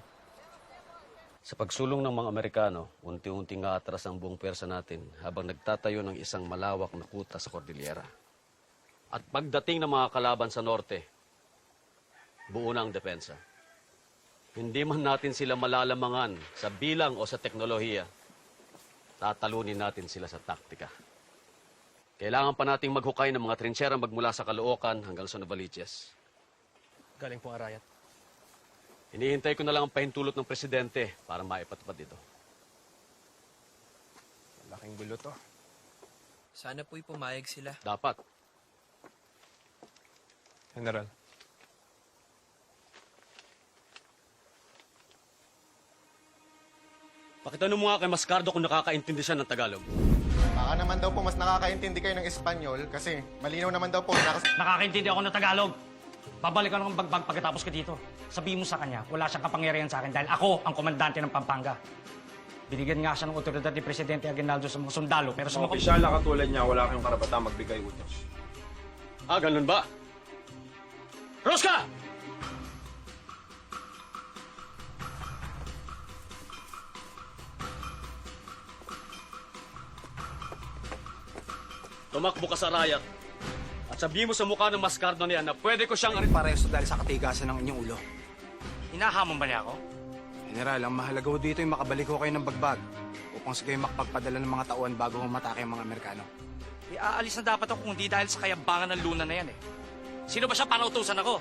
Sa pagsulong ng mga Amerikano, unti-unti nga atras ang buong pwersa natin habang nagtatayo ng isang malawak na kuta sa Cordillera. At pagdating ng mga kalaban sa norte, buo na ang depensa. Hindi man natin sila malalamangan sa bilang o sa teknolohiya, tatalunin natin sila sa taktika. Kailangan pa nating maghukay ng mga trinsyera magmula sa Caloocan hanggang sa Novaliches. Galing po Arayat. Hinihintay ko na lang ang pahintulot ng presidente para maipatupad ito. Malaking gulo to. Sana po'y pumayag sila. Dapat. General. Pakitanong mo nga kay Mascardo kung nakakaintindi siya ng Tagalog. Baka naman daw po mas nakakaintindi kayo ng Espanyol kasi malinaw naman daw po Nakakaintindi ako ng Tagalog. Babalik ka ng bagbag pagkatapos ka dito. Sabihin mo sa kanya, wala siyang kapangyarihan sa akin dahil ako ang komandante ng Pampanga. Binigyan nga siya ng otoridad ni Presidente Aguinaldo sa mga sundalo, pero sa Mga opisyal na katulad niya, wala kayong karapatang magbigay utos. Ah, ganun ba? Rosca! Tumakbo ka sa Arayat at sabihin mo sa mukha ng Mascardo niya na pwede ko siyang... Paresto dahil sa katigasan ng inyong ulo. Hinahamon ba niya ako? General, ang mahalaga ho dito ay makabalik ho kayo ng bagbag upang sa kayo makapagpadala ng mga tauhan bago humatake ang mga Amerikano. Aalis na dapat ako kung di dahil sa kayabangan ng Luna na yan eh. Sino ba siya para utusan ako?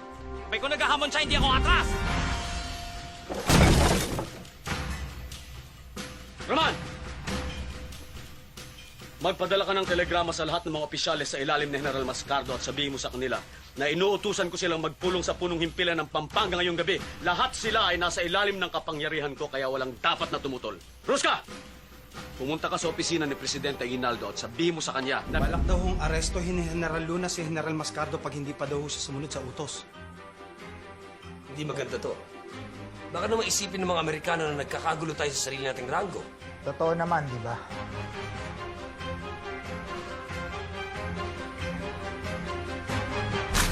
May kung naghahamon siya, hindi ako atras! Roman! Magpadala ka ng telegrama sa lahat ng mga opisyales sa ilalim ni General Mascardo at sabihin mo sa kanila na inuutusan ko silang magpulong sa punong himpilan ng Pampanga ngayong gabi. Lahat sila ay nasa ilalim ng kapangyarihan ko kaya walang dapat na tumutol. Rosca! Pumunta ka sa opisina ni Presidente Aguinaldo at sabihin mo sa kanya na... Balak daw hong arestohin ni General Luna si General Mascardo pag hindi pa daw ho siya sumunod sa utos. Hindi maganda to. Baka naman isipin ng mga Amerikano na nagkakagulo tayo sa sarili nating rango. Totoo naman, di ba?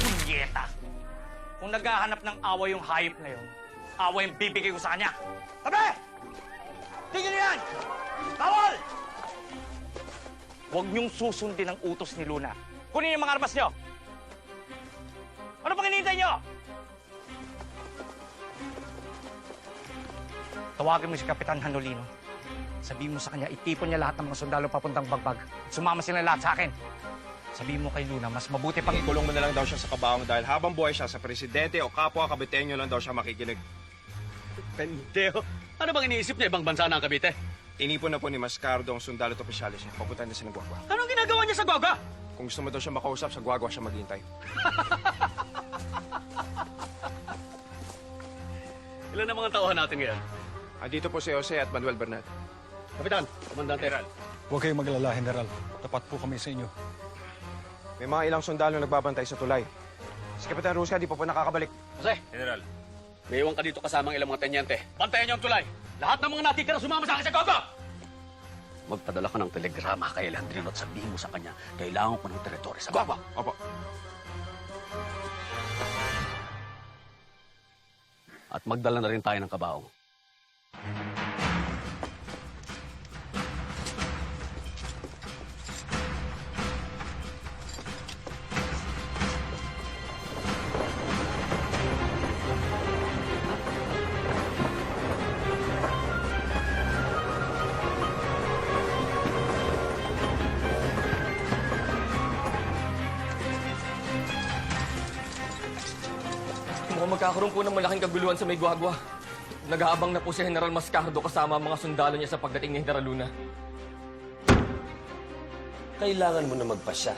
Punyeta! Kung naghahanap ng away yung hayop na yun, away yung bibigay ko sa kanya. Tabi! Tigil yan! Bawal! Huwag niyong susundin ang utos ni Luna. Kunin yung mga armas niyo! Ano pang hinihintay niyo? Tawagin mo si Kapitan Hanolino. Sabihin mo sa kanya, itipon niya lahat ng mga sundalo papuntang bagbag. Sumama sila lahat sa akin. Sabihin mo kay Luna, mas mabuti pang... Ikulong mo na lang daw siya sa kabaong dahil habang buhay siya sa presidente o kapwa kabitenyo lang daw siya makikinig. Pendejo! Ano bang iniisip niya? Ibang bansa na ang Cavite? Tinipon na po ni Mascardo ang sundalo at opisyalis niya. Papunta na siya ng Guagua. Anong ginagawa niya sa Guagua? Kung gusto mo daw siya makausap, sa Guagua siya maghintay. Ilan ang mga tauhan natin ngayon? Andito po si Jose at Manuel Bernal. Kapitan, Komandante. Huwag kayong maglala, General. Tapat po kami sa inyo. May mga ilang sundalo nagbabantay sa tulay. Si Kapitan Rusca di pa po nakakabalik. Jose, General. May iwan ka dito kasamang ilang mga tenyente. Bantayan niyo ang tulay. Lahat ng mga natitira sumama sa akin sa Guagua! Magpadala ka ng telegrama kay Leandrino at sabihin mo sa kanya, kailangan ko ng teritoryo sa Guagua. Opo. At magdala na rin tayo ng kabaong. Mukhang magkakaroon po ng malaking kaguluhan sa may Guagua. Nag-aabang na po si General Mascardo kasama ang mga sundalo niya sa pagdating ni General Luna. Kailangan mo na magpasya.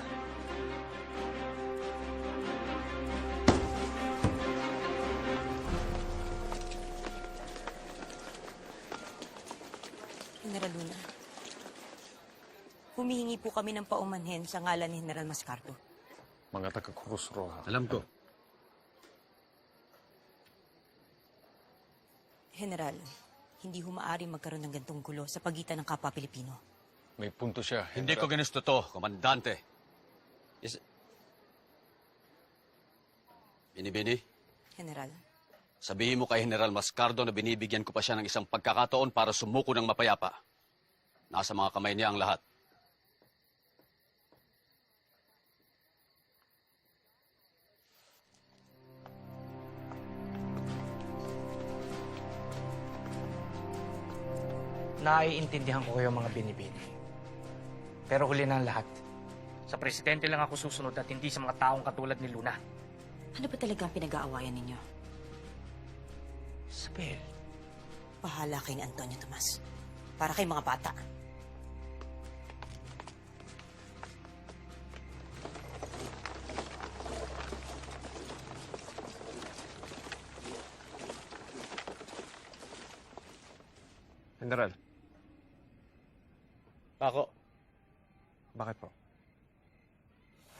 General Luna, humihingi po kami ng paumanhin sa ngalan ni General Mascardo. Mga taga-Cruz Roja. Alam ko. General, hindi humaari magkaroon ng gantong gulo sa pagitan ng kapwa Pilipino. May punto siya. Hindi ko ginusto to, Komandante. Binibini, General, sabihin mo kay General Mascardo na binibigyan ko pa siya ng isang pagkakataon para sumuko ng mapayapa. Nasa mga kamay niya ang lahat. Naiintindihan ko kayo mga binibini. Pero huli na ang lahat. Sa presidente lang ako susunod at hindi sa mga taong katulad ni Luna. ano ba talagang pinag-aawayan ninyo? Isabel. Bahala kay Antonio Tomas. Para kay mga bata. General. Ako, Bakit po?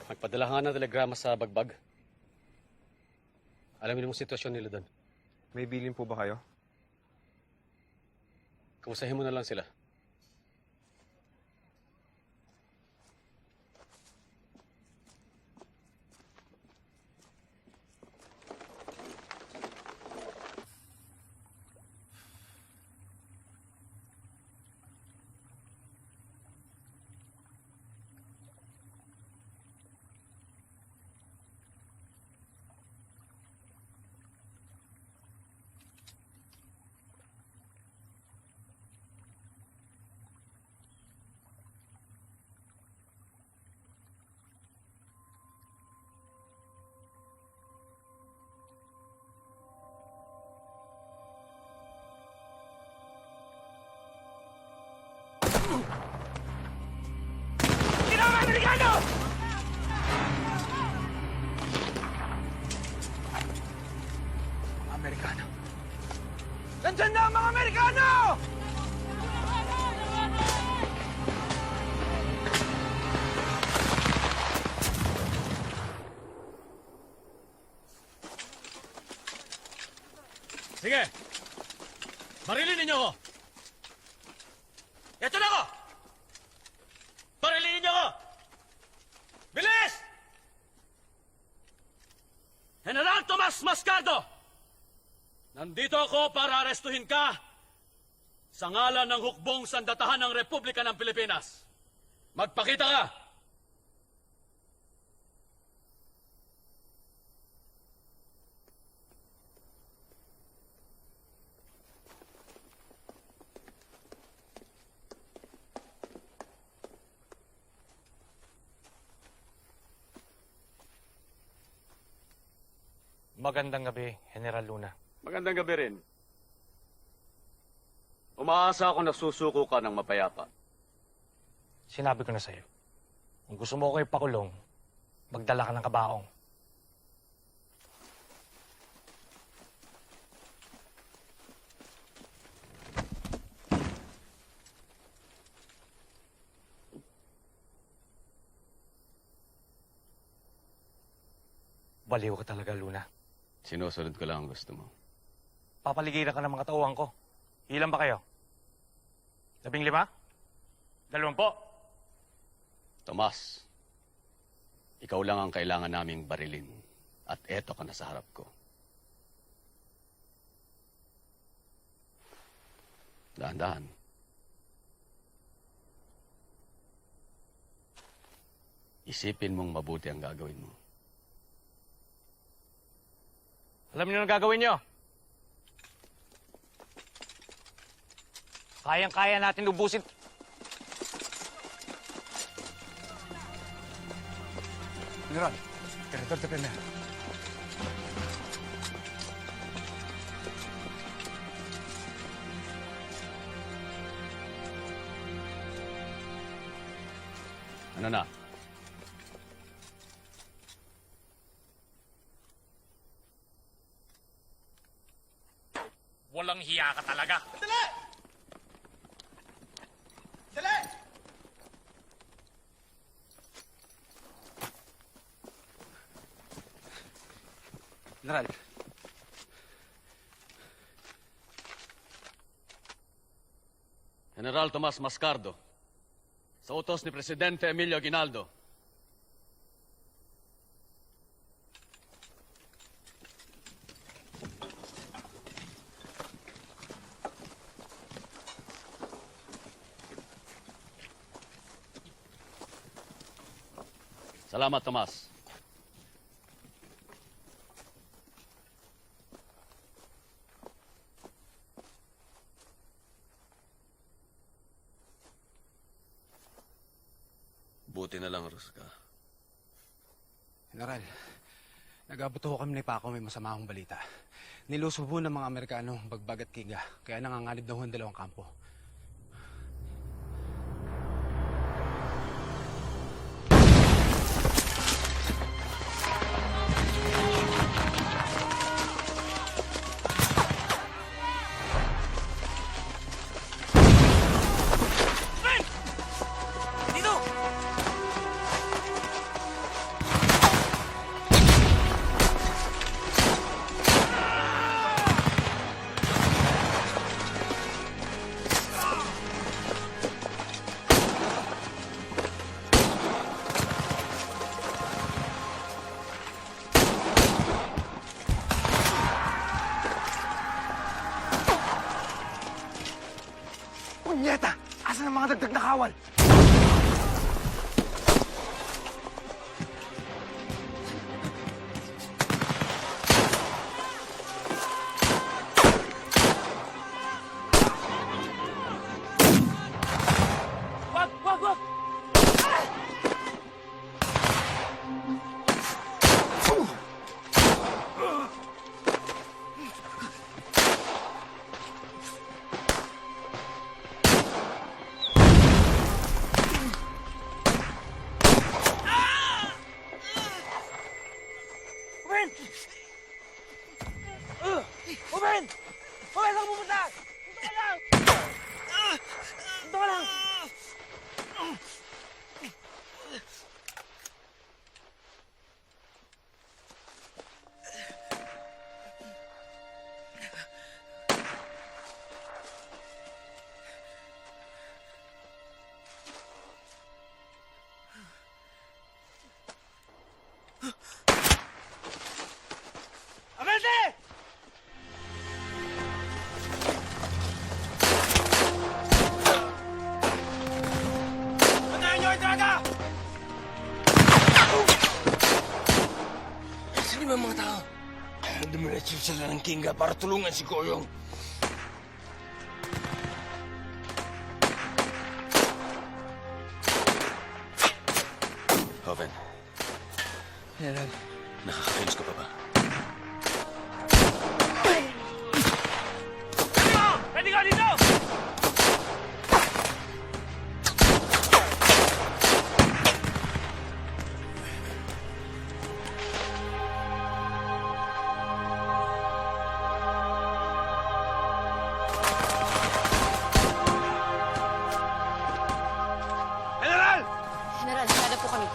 nagpadala nga ng telegrama sa bagbag. Alamin mo sitwasyon nila doon. May bilin po ba kayo? Kumustahin mo na lang sila. Ginawa Amerikano! Amerikano. Nandyan na ang mga Amerikano! Sige! Barilin ninyo ako! Ito na ako! Barilin ninyo ako! Bilis! General Tomas Mascardo! Nandito ako para arestuhin ka sa ngalan ng hukbong sandatahan ng Republika ng Pilipinas. Magpakita ka! Magandang gabi, General Luna. Magandang gabi rin. Umaasa ako na susuko ka ng mapayapa. Sinabi ko na sa'yo, kung gusto mo ko ipakulong, magdala ka ng kabaong. Baliw ka talaga, Luna. Sinusunod ko lang ang gusto mo. Papaligiran ka ng mga tauhan ko. Ilan ba kayo? 15? 20? Tomas, ikaw lang ang kailangan naming barilin. At eto ka na sa harap ko. Dahan-dahan. Isipin mong mabuti ang gagawin mo. Alam niyo ang gagawin niyo? Kayang-kaya natin ubusin. General, director de Pena. Ano na? Walang hiya ka talaga. Dali! Dali! General. General Tomas Mascardo, sa utos ni Presidente Emilio Aguinaldo, Salamat, Tomas. Buti na lang, Rosca. General, nag-abot ho kami ni Paco, may masama akong balita. Niluso ho ng mga Amerikano ang Bagbag at Kinga, kaya nanganganib daw ang dalawang kampo. Punyeta! Asan ang mga dagdag na kawal? Wag! Wag! Wag! Oben! Oben! Oben, saan ka pupunta? Dito ka lang! Dito ka lang! Abente! Patayin niyo ang draga! Saan yung mga tao? Dumiretso sila ng Kinga para tulungan si Koyong. Joven, General, nakakakilos ka pa ba? Pwede ka dito! General! General, handa po kami.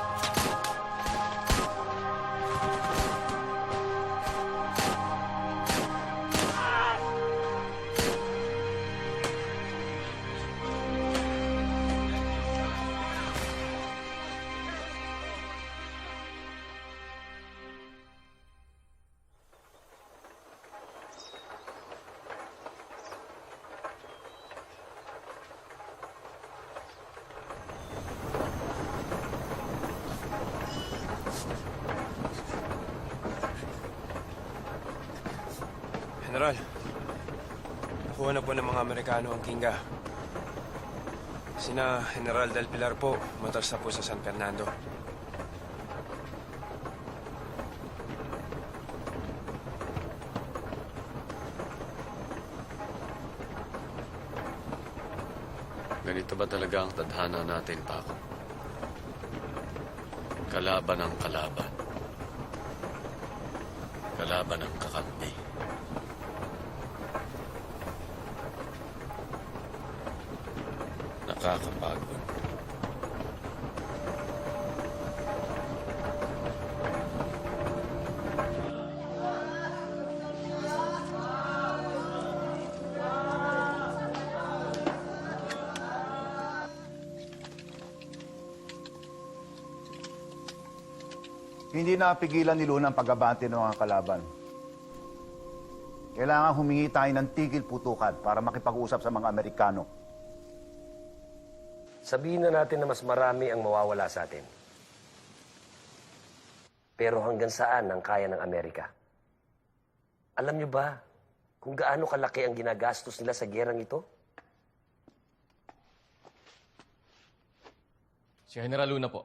General, nakuha na po ng mga Amerikano ang Kinga. Sina General Del Pilar po, matas na po sa San Fernando. Ganito ba talaga ang tadhana natin, Paco? Kalaban ang kalaban. Kalaban ang kakampi. Nakakapagod. Hindi napigilan ni Luna ang pagbabante ng mga kalaban. Kailangan humingi tayo ng tigil putukan para makipag-usap sa mga Amerikano. Sabihin na natin na mas marami ang mawawala sa atin. Pero hanggang saan ang kaya ng Amerika? Alam niyo ba kung gaano kalaki ang ginagastos nila sa gerang ito? Si General Luna po.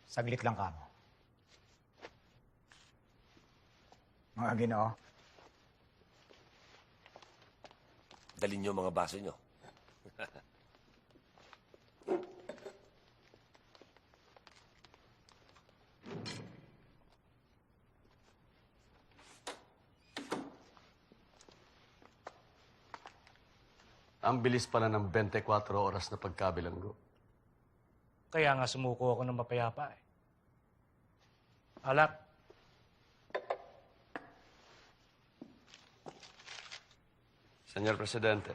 Saglit lang ka mo. Mga Ginoo, Dalhin niyo mga baso niyo. Ang bilis pala ng 24 oras na pagkabilanggo. Kaya nga sumuko ako ng mapayapa eh. Alak. Senyor Presidente,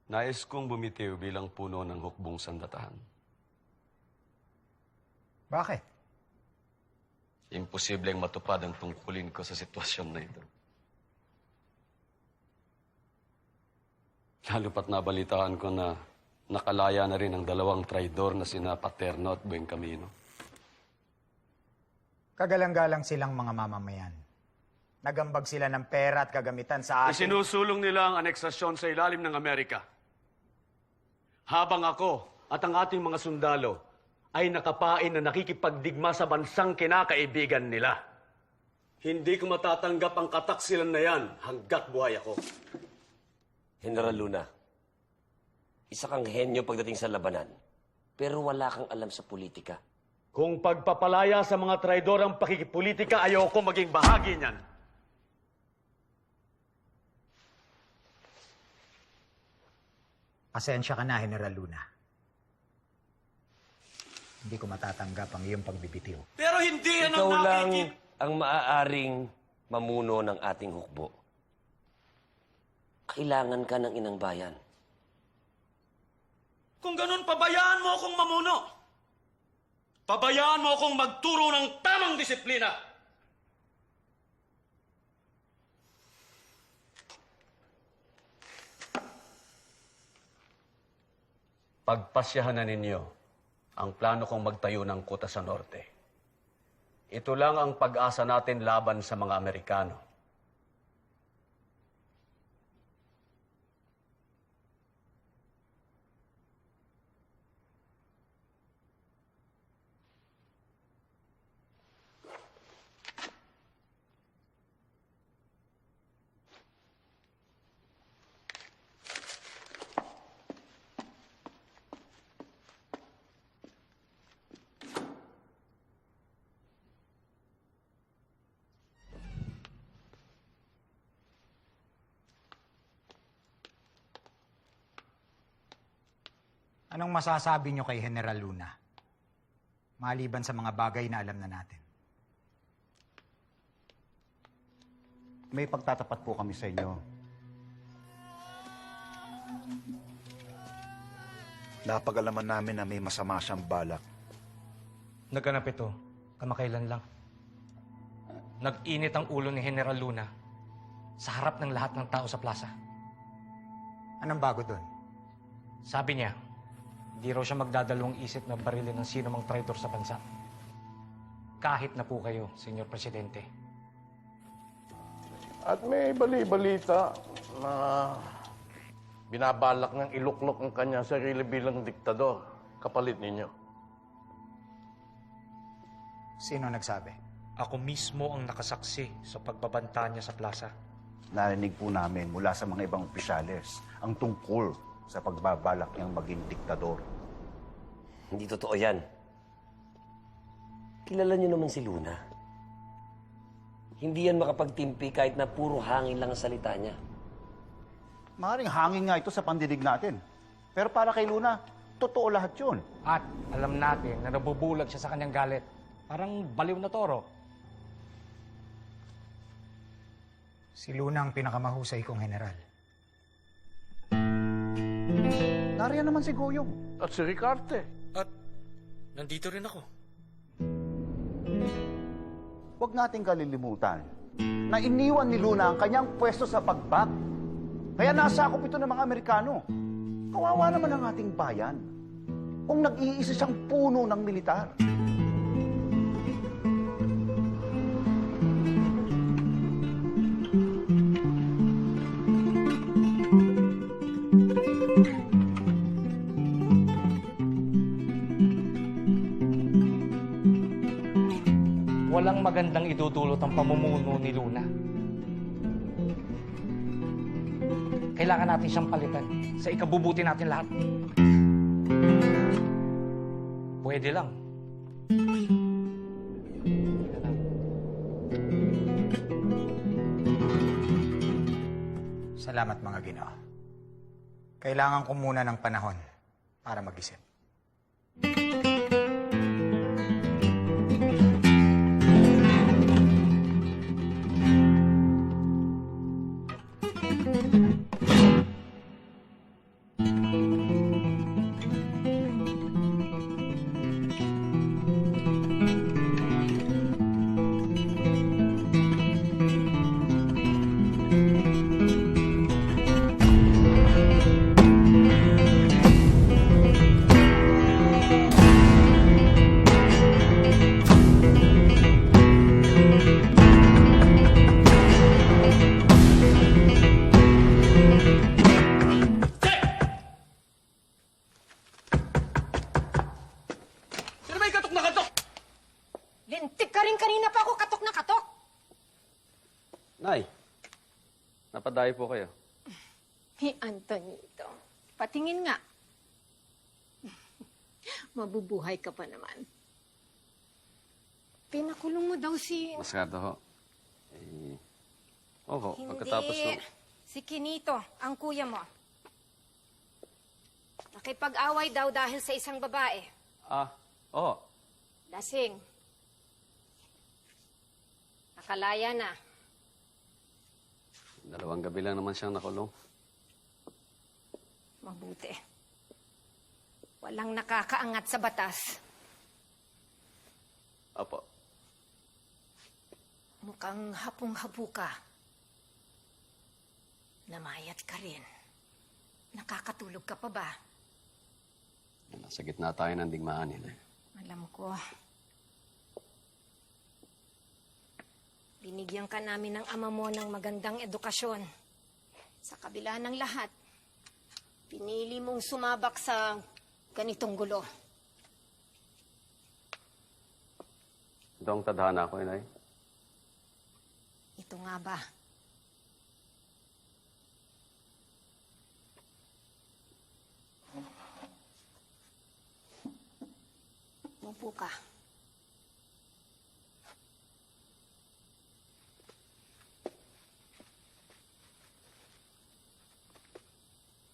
nais kong bumitiw bilang puno ng hukbong sandatahan. bakit? Imposibleng matupad ang tungkulin ko sa sitwasyon na ito. Lalo pat nabalitaan ko na nakalaya na rin ang 2 traidor na sina Paterno at Buen Camino. Kagalang-galang silang mga mamamayan. Nagambag sila ng pera at kagamitan sa atin. Isinusulong nila ang aneksasyon sa ilalim ng Amerika. Habang ako at ang ating mga sundalo ay nakapain na nakikipagdigma sa bansang kinakaibigan nila. Hindi ko matatanggap ang kataksilan na yan hanggat buhay ako. General Luna, isa kang henyo pagdating sa labanan, pero wala kang alam sa politika. Kung pagpapalaya sa mga traidor ang pakikipolitika, ayoko maging bahagi niyan. Pasensya ka na, General Luna. Hindi ko matatanggap ang iyong pagbibitiw. Pero hindi yan Ikaw lang ang maaaring mamuno ng ating hukbo. Kailangan ka ng inang bayan. Kung ganun, pabayaan mo akong mamuno. Pabayaan mo akong magturo ng tamang disiplina. Pagpasyahan na ninyo ang plano kong magtayo ng kuta sa norte. Ito lang ang pag-asa natin laban sa mga Amerikano. Anong masasabi niyo kay General Luna? Maliban sa mga bagay na alam na natin. May pagtatapat po kami sa inyo. Napag-alaman namin na may masama siyang balak. Naganap ito, kamakailan lang. Nag-init ang ulo ni General Luna sa harap ng lahat ng tao sa plaza. Anong bago doon? Sabi niya, di raw siya magdadalawang isip na barilin ng sino mang traidor sa bansa. Kahit na po kayo, Senyor Presidente. At may bali-balita na binabalak ng iluklok ang kanyang sarili bilang diktador, kapalit ninyo. Sino nagsabi? Ako mismo ang nakasaksi sa pagbabanta niya sa plaza. Narinig po namin mula sa mga ibang opisyales ang tungkol sa pagbabalak niyang maging diktador. Hindi totoo yan. Kilala niyo naman si Luna. Hindi yan makapagtimpi kahit na puro hangin lang ang salita niya. Maaaring hangin nga ito sa pandinig natin. Pero para kay Luna, totoo lahat yun. At alam natin na nabubulag siya sa kanyang galit. Parang baliw na toro. Si Luna ang pinakamahusay kong general. Nariyan naman si Goyong. At si Ricarte. At nandito rin ako. Huwag nating kalilimutan na iniwan ni Luna ang kanyang pwesto sa pagbak. Kaya nasakop ito ng mga Amerikano. Kawawa naman ang ating bayan. kung nag-iisa siyang puno ng militar? Walang magandang idudulot ang pamumuno ni Luna. Kailangan natin siyang palitan sa ikabubuti natin lahat. Pwede lang. Salamat mga Ginoo. Kailangan ko muna ng panahon para mag-isip. Lintik ka rin kanina pa ako katok na katok. Nay, napadayo po kayo. Ni Antonito, patingin nga. Mabubuhay ka pa naman. Pinakulong mo daw si... Maskardo ho. Oo, pagkatapos Hindi. ng... Si Kinito, ang kuya mo. Nakipag-away daw dahil sa isang babae. Oo. Lasing. Nakalaya na. 2 gabi lang naman siyang nakulong. Mabuti. Walang nakakaangat sa batas. Opo. Mukhang hapong-hapu ka. Namayat ka rin. Nakakatulog ka pa ba? Nasa gitna tayo ng digmaan nila. Alam ko. Binigyan ka namin ng ama mo ng magandang edukasyon. Sa kabila ng lahat, pinili mong sumabak sa ganitong gulo. Ito ang tadhana ko, Inay. Ito nga ba? Upo ka.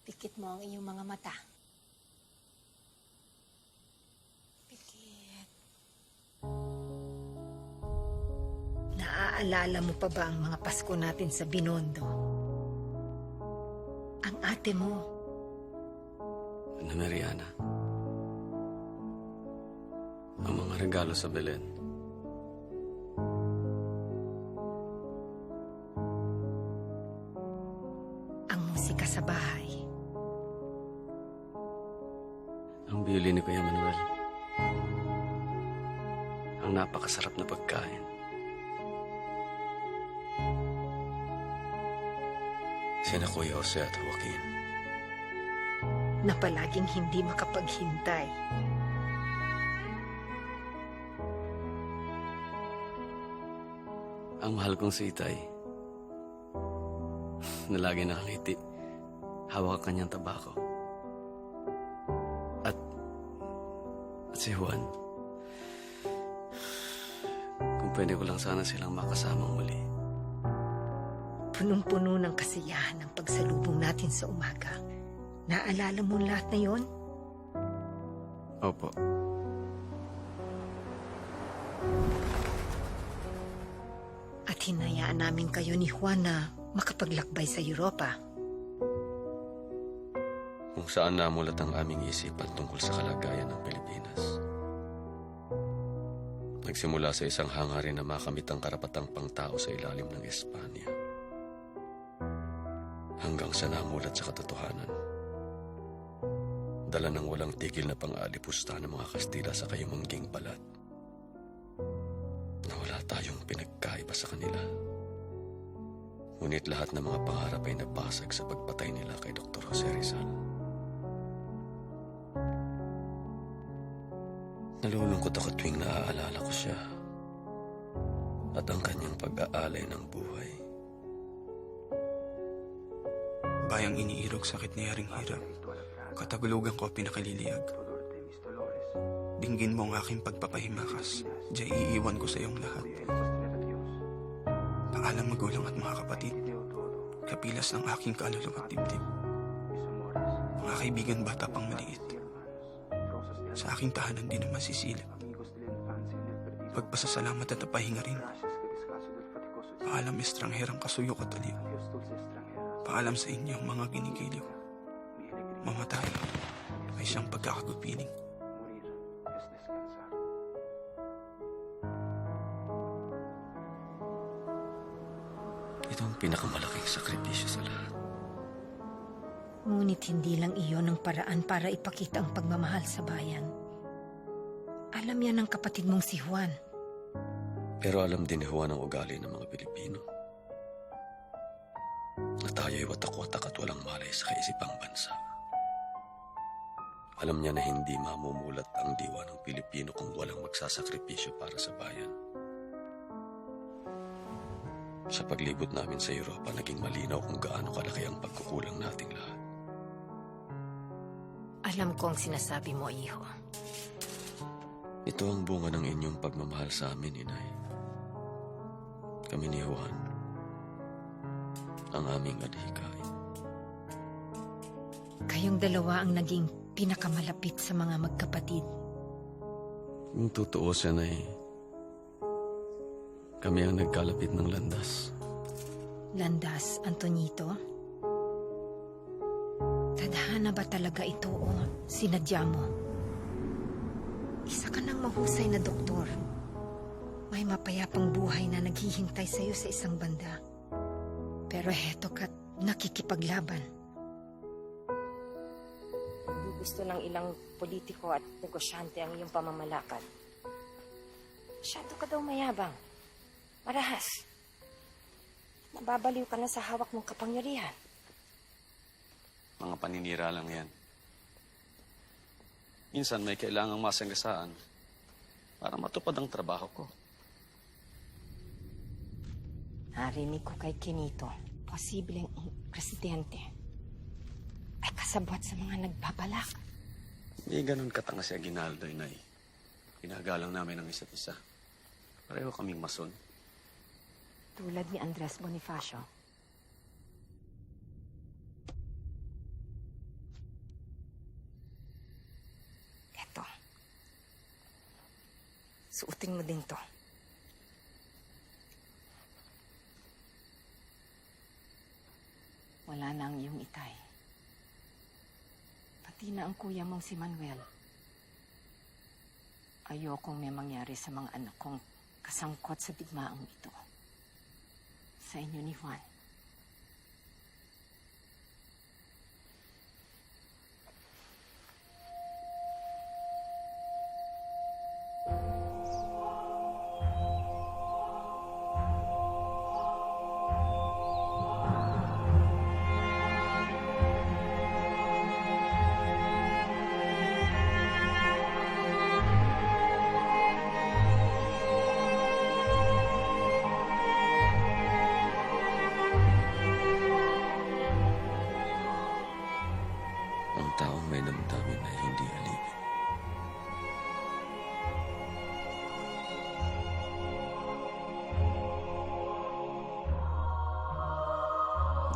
Pikit mo ang iyong mga mata. Pikit. Naaalala mo pa ba ang mga Pasko natin sa Binondo? Ang ate mo. Ana Mariana. Ang mga regalo sa Belen. Ang musika sa bahay. Ang violin ni Kuya Manuel. Ang napakasarap na pagkain. Sina Kuya Jose at Joaquin. Na palaging hindi makapaghintay. Ang mahal kong si Itay, na lagi nakangiti, hawak ang kanyang tabako. At si Juan, kung pwede ko lang sana silang makasamang muli. Punong-puno ng kasiyahan ang pagsalubong natin sa umaga. Naalala mo lahat na yon? Opo. At hinayaan namin kayo ni Juan na makapaglakbay sa Europa. Kung saan namulat ang aming isipan tungkol sa kalagayan ng Pilipinas. Nagsimula sa isang hangarin na makamit ang karapatang pangtao sa ilalim ng Espanya. Hanggang sa namulat sa katotohanan. dala ng walang tigil na pang-aalipusta ng mga Kastila sa kayumangging balat. Na wala tayong pinagkaiba sa kanila. Ngunit lahat ng mga pangarap ay nabasag sa pagpatay nila kay Dr. Jose Rizal. Nalulungkot ako tuwing naaalala ko siya at ang kanyang pag-aalay ng buhay. Bayang iniirog sakit ni Haring Hirap, katagulugan ko pinakililiyag. Dinggin mo ang aking pagpapahimakas, diya iiwan ko sa iyong lahat. Paalam magulang at mga kapatid, kapilas ng aking kaluluwa at dibdib. Mga kaibigan bata pang maliit, sa aking tahanan din na masisilip. Pagpasasalamat at pahinga rin. Paalam estrangherang kasuyok at aliw. Paalam sa inyong mga ginigiliw. Mamatay ay siyang pagkakagupiling. Ito ang pinakamalaking sakripisyo sa lahat. Ngunit hindi lang iyon ang paraan para ipakita ang pagmamahal sa bayan. Alam yan ng kapatid mong si Juan. Pero alam din ni Juan ang ugali ng mga Pilipino. Na tayo'y watak-watak at walang malay sa kaisipang bansa. Alam niya na hindi mamumulat ang diwa ng Pilipino kung walang magsasakripisyo para sa bayan. Sa paglibot namin sa Europa, naging malinaw kung gaano kalaki ang pagkukulang nating lahat. Alam ko ang sinasabi mo, iho. Ito ang bunga ng inyong pagmamahal sa amin, Inay. Kami ni Juan, ang aming adhikain. Kayong dalawa ang naging pinakamalapit sa mga magkapatid. Yung totoo siya na kami ang nagkalapit ng landas. Landas, Antonito? Tadhana ba talaga ito o sinadya mo? Isa ka ng mahusay na doktor. May mapayapang buhay na naghihintay sa'yo sa isang banda. Pero heto ka't nakikipaglaban. Gusto ng ilang politiko at negosyante ang iyong pamamalakad. Masyado ka daw mayabang. Marahas. Nababaliw ka na sa hawak mong kapangyarihan. Mga paninira lang yan. Minsan may kailangang masagasaan para matupad ang trabaho ko. Narinig ko kay Kenito, posibleng ang presidente ay kasabwat sa mga nagbabalak. Hindi ganun katanga si Aguinaldo, Inay. Pinagalang namin ang isa't isa. Pareho kaming mason. Tulad ni Andres Bonifacio. Eto. Suotin mo din to. Wala na ang iyong itay. Pati na ang kuya mong si Manuel. Ayokong may mangyari sa mga anak kong kasangkot sa digmaang ito. Sa inyo ni Juan. Ang taong may damdamin na hindi alipin.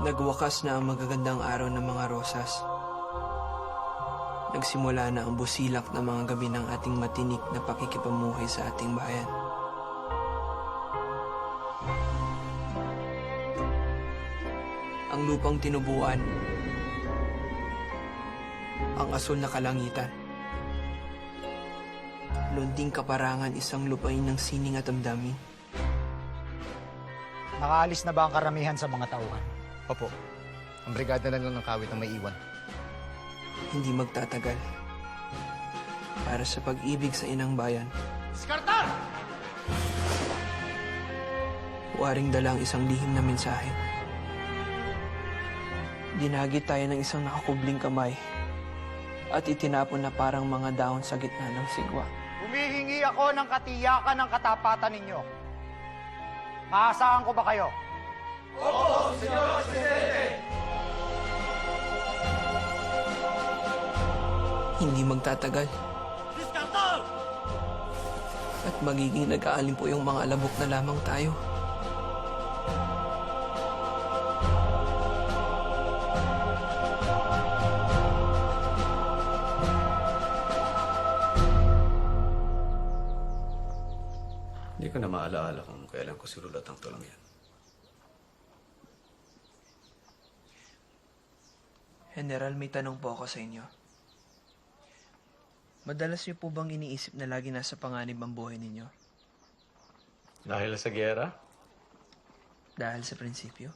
Nagwakas na ang magagandang araw ng mga rosas. Nagsimula na ang busilak ng mga gabi ng ating matinik na pakikipamuhay sa ating bayan. Ang lupang tinubuan, ang asul na kalangitan, lunting kaparangan, isang lupain ng sining at damdamin. Nakaalis na ba ang karamihan sa mga tauhan? Opo. Ang brigada na lang ng kawit ang may iwan. hindi magtatagal. Para sa pag-ibig sa inang bayan, Skartar! waring dala ang isang lihim na mensahe. Dinagit tayo ng isang nakakubling kamay at itinapon na parang mga dahon sa gitna ng sigwa. Humihingi ako ng katiyakan ng katapatan ninyo. Maasahan ko ba kayo? Opo, Senyor Presidente! Hindi magtatagal. Skartar! At magiging nag-aalin po yung mga alabok na lamang tayo. Hindi ko na maalaala kung kailan ko sinulat ang tulang yan. General, may tanong po ako sa inyo. Madalas niyo po bang iniisip na lagi nasa panganib ang buhay ninyo? Dahil sa giyera? Dahil sa prinsipyo?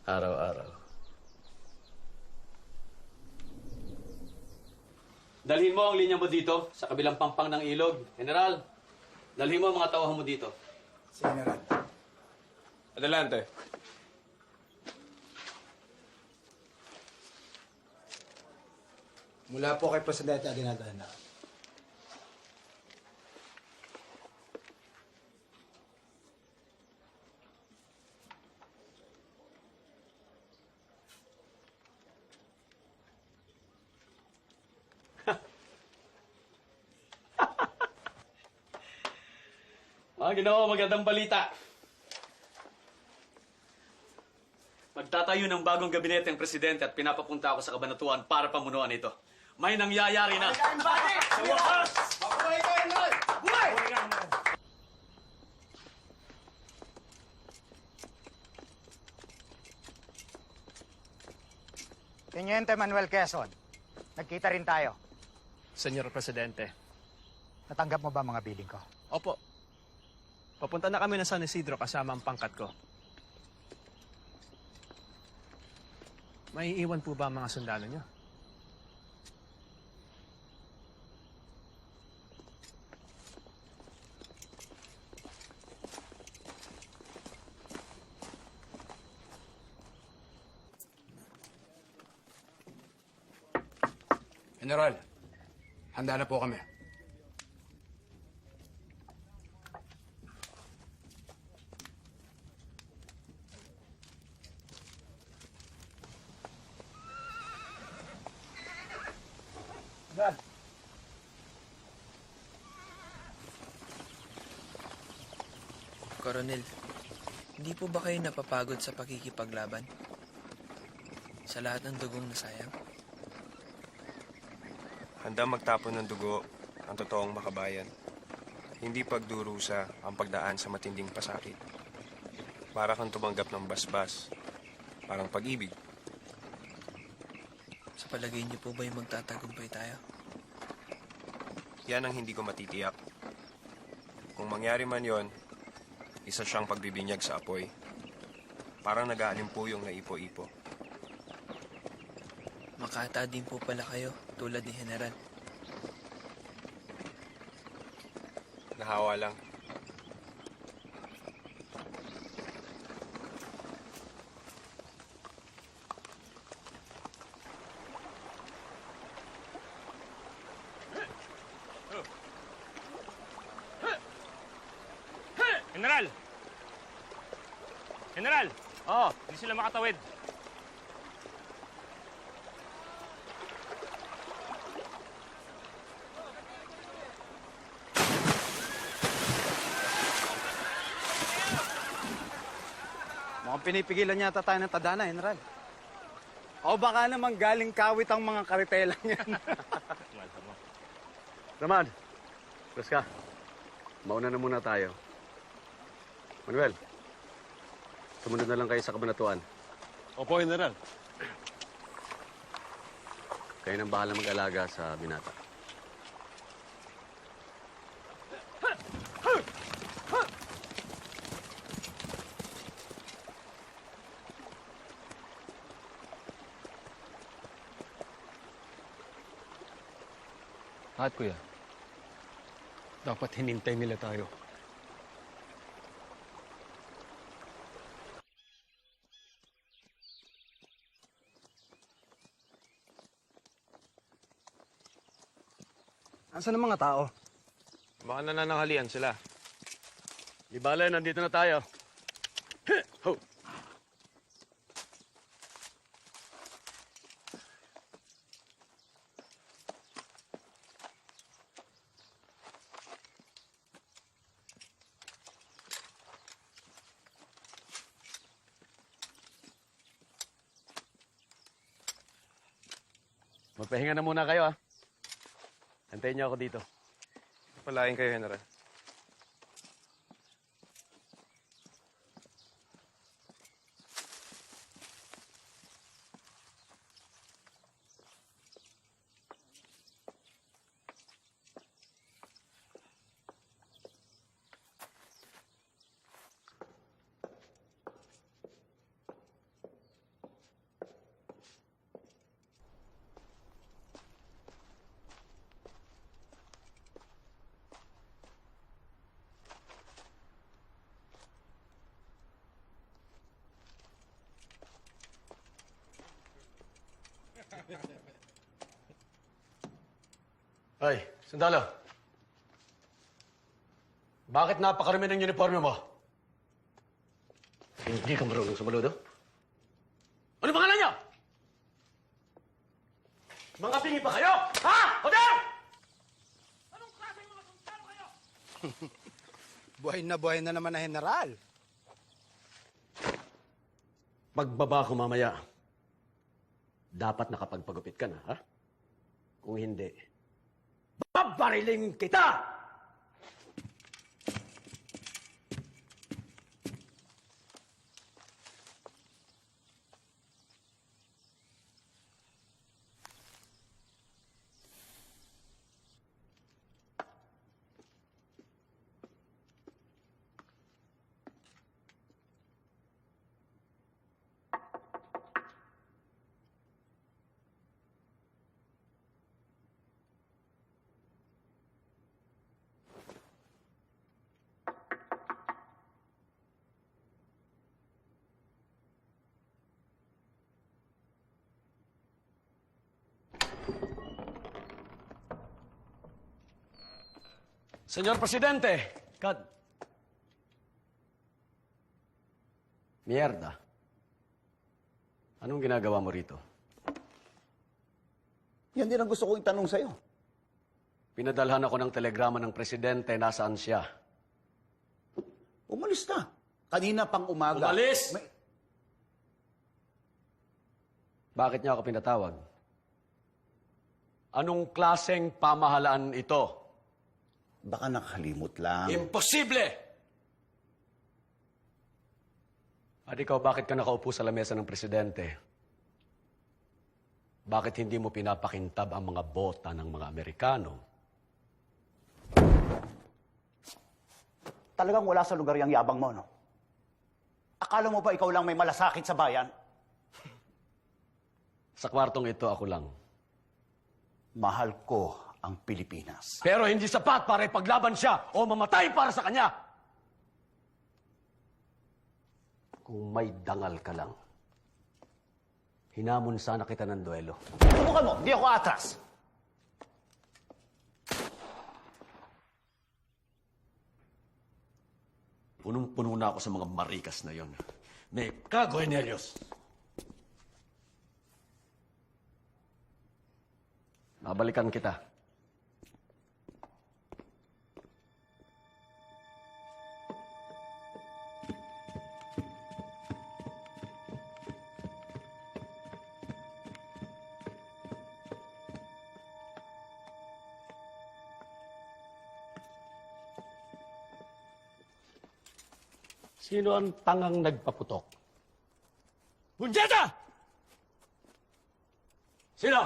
Araw-araw. Dalhin mo ang linya mo dito, sa kabilang pampang ng ilog. General, dalhin mo ang mga tauhan mo dito. Si General. Adelante. Mula po kay Presidente Aguinaldo Henao. Mga Ginoo, magandang balita. Magtatayo ng bagong gabinete ang presidente at pinapapunta ako sa kabanatuan para pamunuan ito. May nangyayari na. Sa wakas! Mabuhay ka, General! Buhay! Teniente Manuel Quezon, nagkita rin tayo. Senyor Presidente. Natanggap mo ba mga biling ko? Opo. Papunta na kami ng San Isidro kasama ang pangkat ko. May iwan po ba ang mga sundalo niyo? General, handa na po kami. Dad. Coronel, hindi po ba kayo napapagod sa pakikipaglaban? Sa lahat ng dugong nasayang? Handa magtapon ng dugo ang totoong makabayan. Hindi pagdurusa ang pagdaan sa matinding pasakit. Para kang tumanggap ng basbas. Parang pag-ibig. Sa palagay niyo po ba yung magtatagumpay tayo? Yan ang hindi ko matitiyak. Kung mangyari man yon, isa siyang pagbibinyag sa apoy. Parang nag-aalimpuyong na ipo-ipo. Makata din po pala kayo, tulad ni General. Nahawa lang. General! General! Oo, hindi sila makatawid. Mukhang pinipigilan yata tayo ng tadhana, General. O baka naman galing kawit ang mga karitelang yan. Raman, press ka. Mauna na muna tayo. Manuel, sumunod na lang kayo sa kabanatuan. Opo, General. Kayo nang bahala mag-alaga sa binata. Bakit, kuya? Dapat hinintay nila tayo. Asan ang mga tao? Baka nanananghalian sila. Di bale, nandito na tayo. Ho! Magpahinga na muna kayo, ah. Antayin niyo ako dito. Palain kayo, General. Ay, sandalo. Bakit napakarami ng uniforme mo? Hindi ka marunong sumaludo? Ano pangalan niyo? Mga pingi pa kayo? Ha? Hotel! Anong klaseng mga sundalo kayo? Buhay na naman na general. Pagbaba ko mamaya, dapat nakapagpagupit ka na, ha? Kung hindi, babariling kita! Senyor Presidente, Kad. Mierda. Anong ginagawa mo rito? Yan din ang gusto kong itanong sa'yo. Pinadalhan ako ng telegrama ng Presidente. Nasaan siya? Umalis na. Kanina pang umaga. Umalis! Bakit niya ako pinatawag? Anong klaseng pamahalaan ito? Baka nakalimot lang. Imposible! At ikaw, bakit ka nakaupo sa lamesa ng Presidente? Bakit hindi mo pinapakintab ang mga bota ng mga Amerikano? Talagang wala sa lugar yung yabang mo, no? Akala mo ba ikaw lang may malasakit sa bayan? Sa kwartong ito, ako lang. Mahal ko ang Pilipinas. Pero hindi sapat para ipaglaban siya o mamatay para sa kanya. Kung may dangal ka lang, hinamon sana kita ng duelo. Subukan mo, hindi ako atras. Punong-puno na ako sa mga marikas na yon. May kago, Enelios. Babalikan kita. Sino ang tangang nagpaputok? Bunjeta! Sino?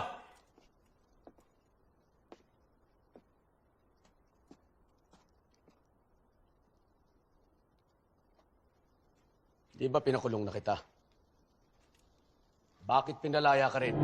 Di ba pinakulong na kita? Bakit pinalaya ka rin?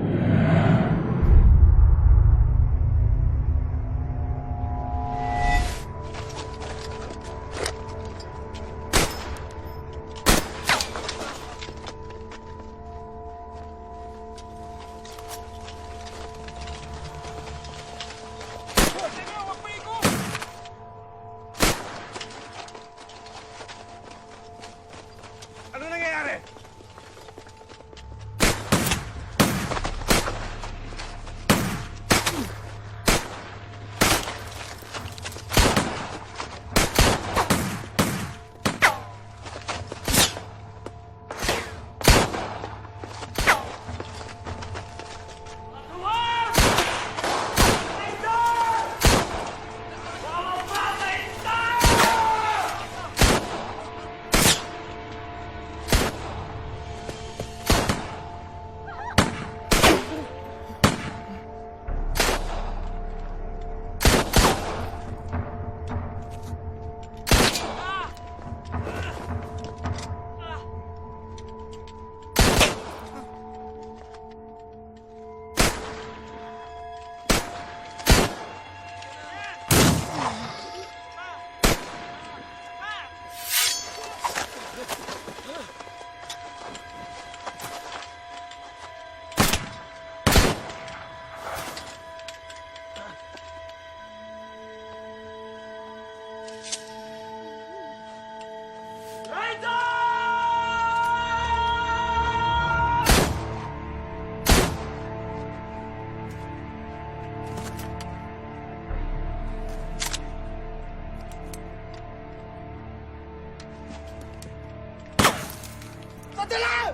Sandali!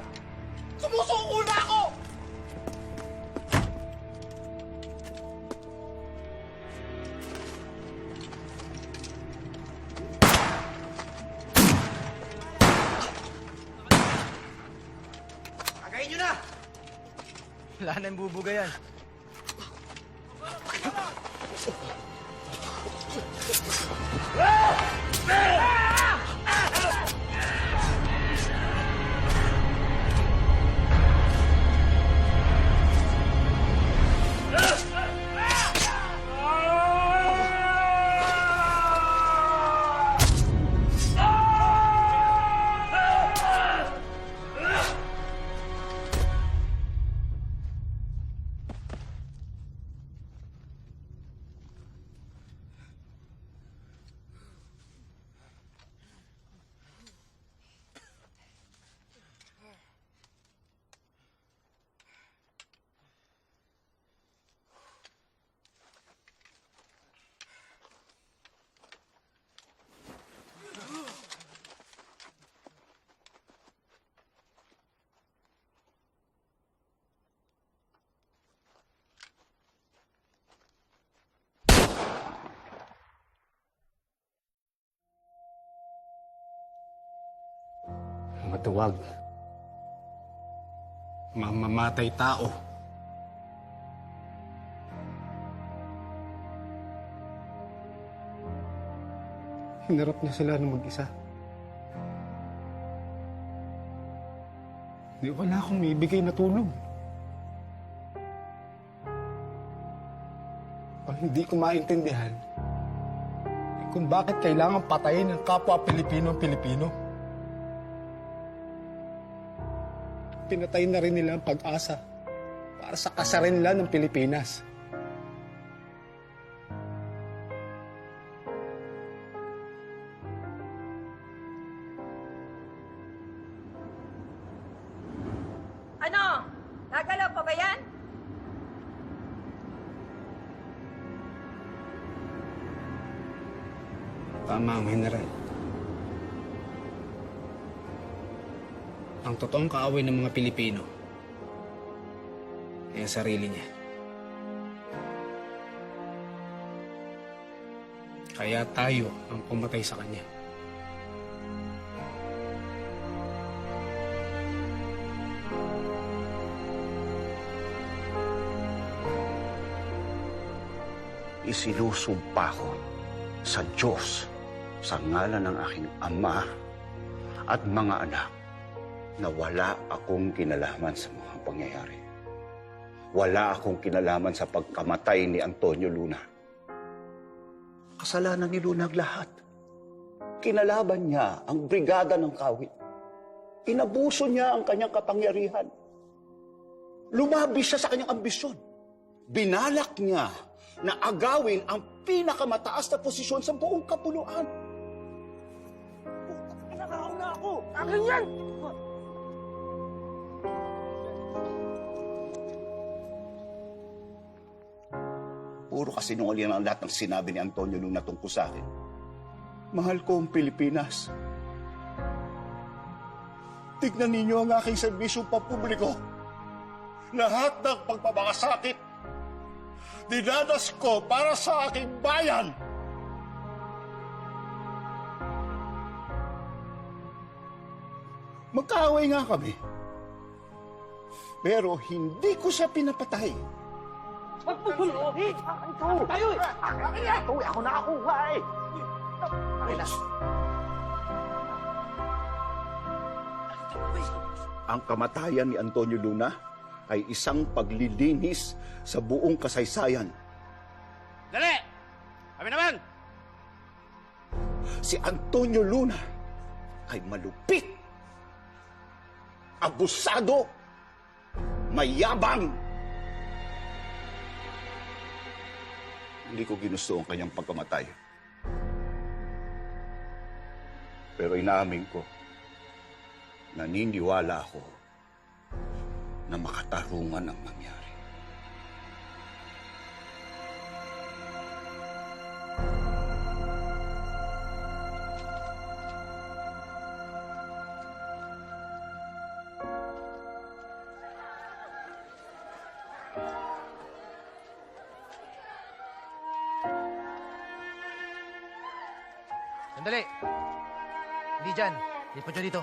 Sumusuko na ako! Tagayin nyo na! Wala na yung bubuga yan. Matuwag. Mamamatay tao. Hinarap na sila ng mag-isa. Di wala akong maibigay na tulong. Ang hindi ko maintindihan kung bakit kailangan patayin ng kapwa Pilipino ang Pilipino. Pinatay na rin nila ang pag-asa para sa kasarinlan ng Pilipinas. Ano? Nagalaw pa ba yan? Tama ang General. Ang totoong kaaway ng mga Pilipino ay ang sarili niya. Kaya tayo ang pumatay sa kanya. Isinusumpa ko sa Diyos, sa ngalan ng aking ama at mga anak, na wala akong kinalaman sa mga pangyayari. Wala akong kinalaman sa pagkamatay ni Antonio Luna. Kasalanan ni Luna ang lahat. Kinalaban niya ang brigada ng Kawit. Inabuso niya ang kanyang kapangyarihan. Lumabis siya sa kanyang ambisyon. Binalak niya na agawin ang pinakamataas na posisyon sa buong kapuluan. Nakakauna ako! Akin yan! Puro kasinungalingan ang lahat ng sinabi ni Antonio Luna tungkol sa akin. Mahal ko ang Pilipinas. Tignan ninyo ang aking serbisyo pampubliko. Lahat ng pagpapakasakit, dinadas ko para sa aking bayan. Magkaaway nga kami. Pero hindi ko siya pinapatay. Huwag mo gulohin! Akin to! Tayo eh! Akin yan! Ito, ako nakakuha eh! Akin na! Ang kamatayan ni Antonio Luna ay isang paglilinis sa buong kasaysayan. Dali! Kami naman! Si Antonio Luna ay malupit, abusado, mayabang. Hindi ko ginusto ang kanyang pagkamatay. Pero inaamin ko, naniniwala ako na makatarungan ang nangyari. Sandali! Hindi dyan. Lipot nyo dito.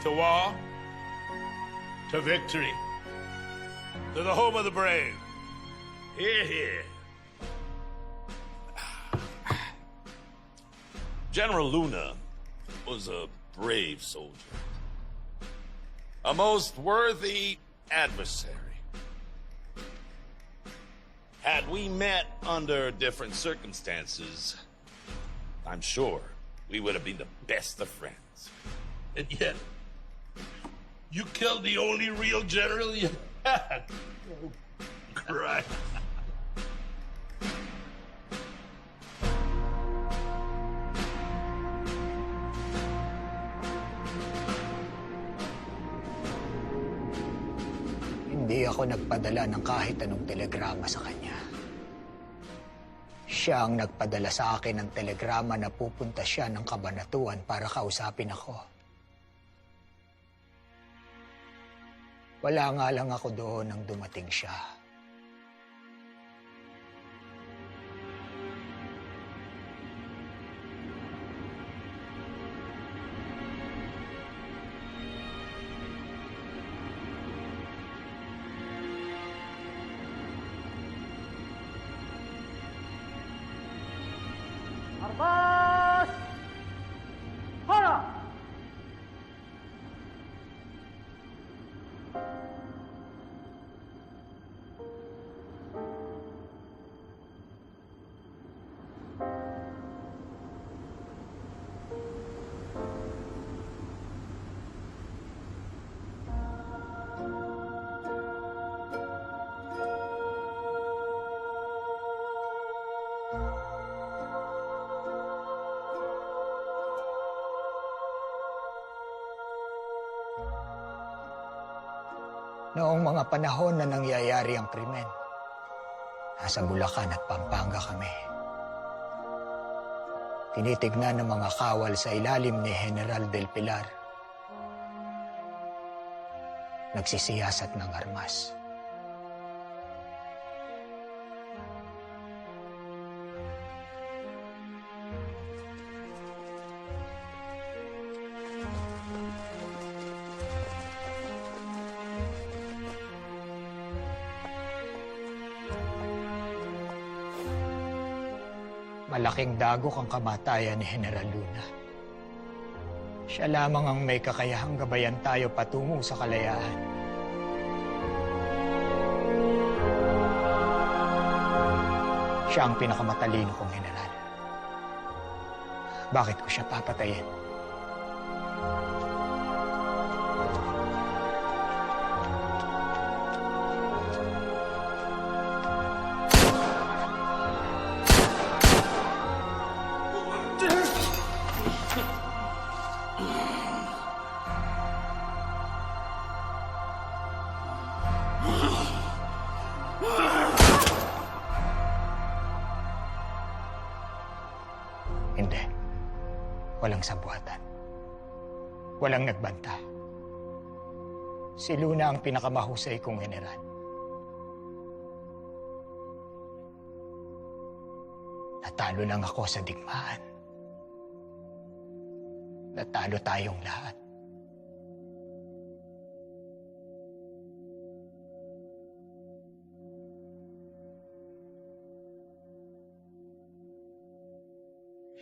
To war, to victory, to the home of the brave. Hear, hear. General Luna was a brave soldier, a most worthy adversary. Had we met under different circumstances, I'm sure we would have been the best of friends. And yet, you killed the only real general you had. Right. Hindi ako nagpadala ng kahit anong telegrama sa kanya. Siya ang nagpadala sa akin ng telegrama na pupunta siya ng Kabanatuan para kausapin ako. Wala nga lang ako doon nang dumating siya. Armas! Hara! Noong mga panahon na nangyayari ang krimen, nasa Bulacan at Pampanga kami. Tinitignan ng mga kawal sa ilalim ni General Del Pilar. Nagsisiyasat ng armas. Malaking dagok ang kamatayan ni General Luna. Siya lamang ang may kakayahang gabayan tayo patungo sa kalayaan. Siya ang pinakamatalino kong general. Bakit ko siya papatayin? Hindi. Walang sabuatan. Walang nagbanta. Si Luna ang pinakamahusay kong general. Natalo lang ako sa digmaan. Natalo tayong lahat.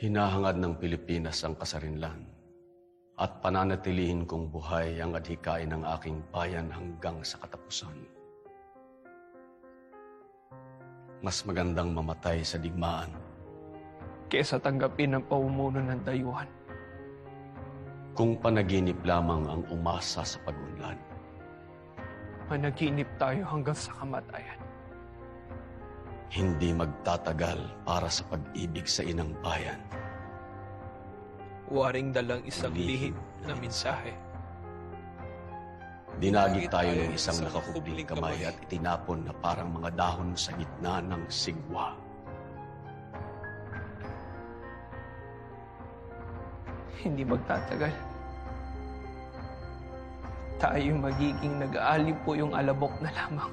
Hinahangad ng Pilipinas ang kasarinlan at pananatilihin kong buhay ang adhikain ng aking bayan hanggang sa katapusan. Mas magandang mamatay sa digmaan kesa tanggapin ang pamumuno ng dayuhan. Kung panaginip lamang ang umasa sa pag-unlad. Managinip tayo hanggang sa kamatayan. Hindi magtatagal para sa pag-ibig sa inang bayan. Waring dalang isang lihim na mensahe. Dinagit tayo ng isang nakakubling kamay at itinapon na parang mga dahon sa gitna ng sigwa. Hindi magtatagal. Tayo magiging nag-aalib po yung alabok na lamang.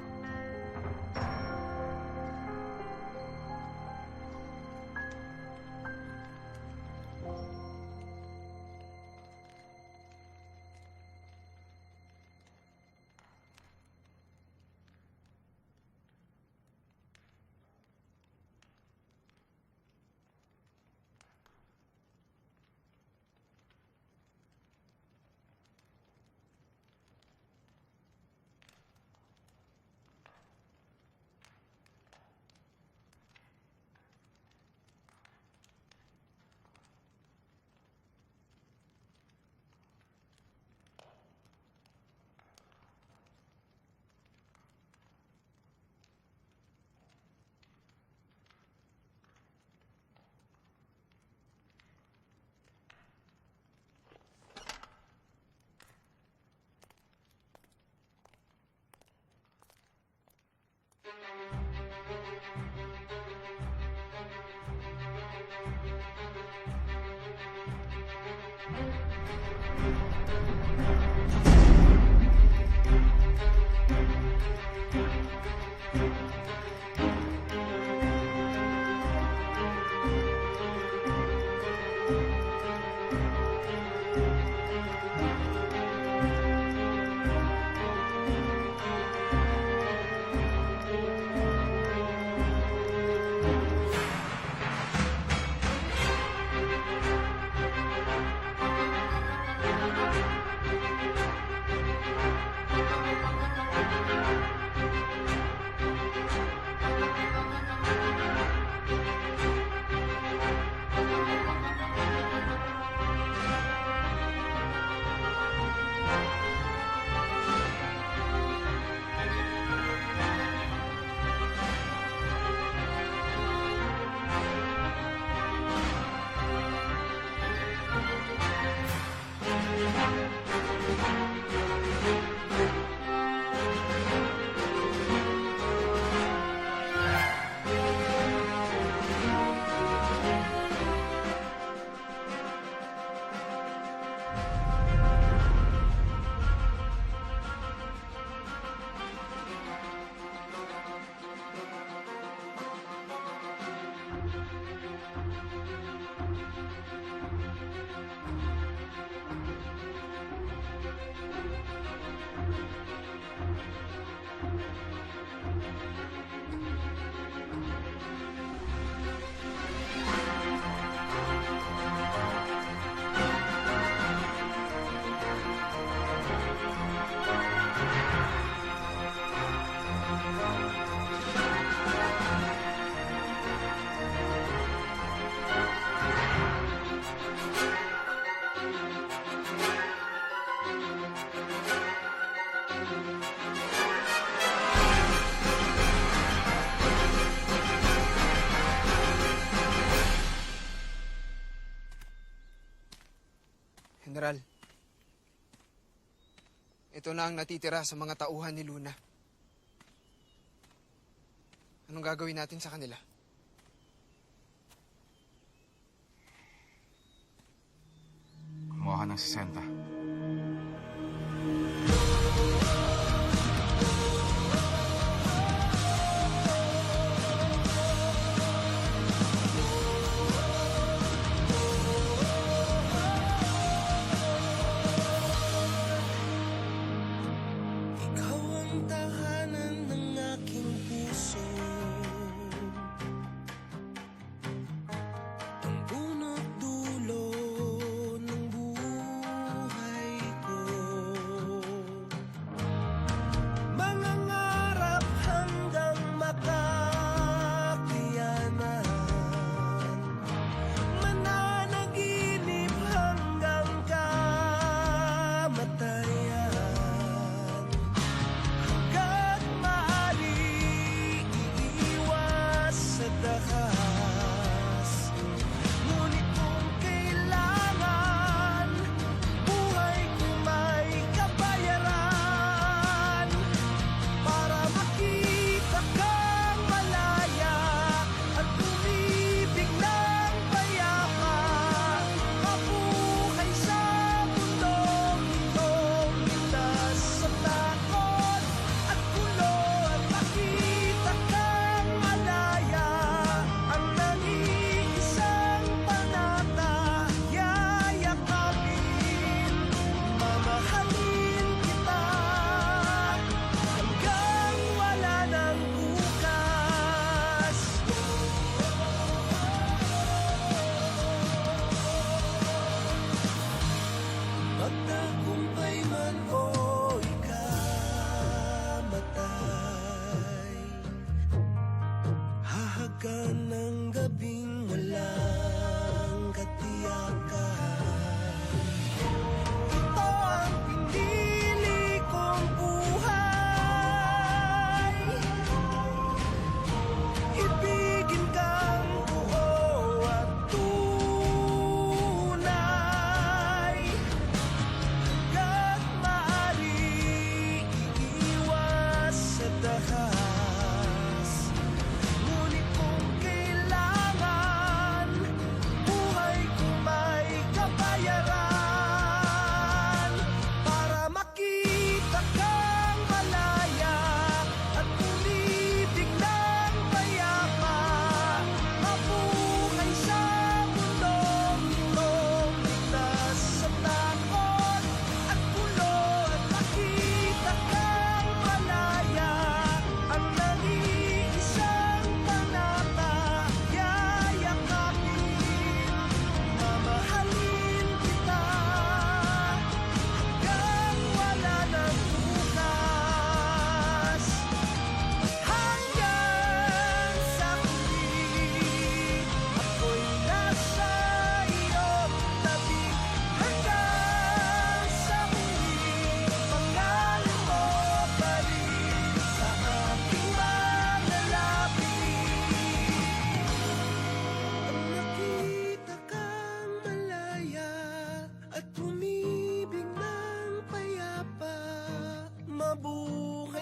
General, ito na ang natitira sa mga tauhan ni Luna. Anong gagawin natin sa kanila? Kumuha ka ng 60.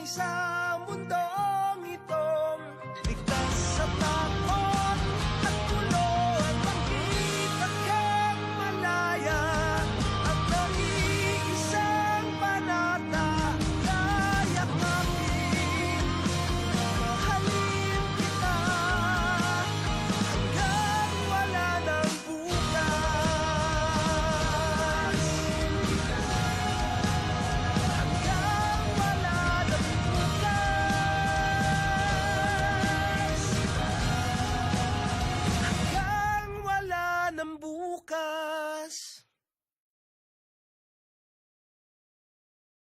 sa mundo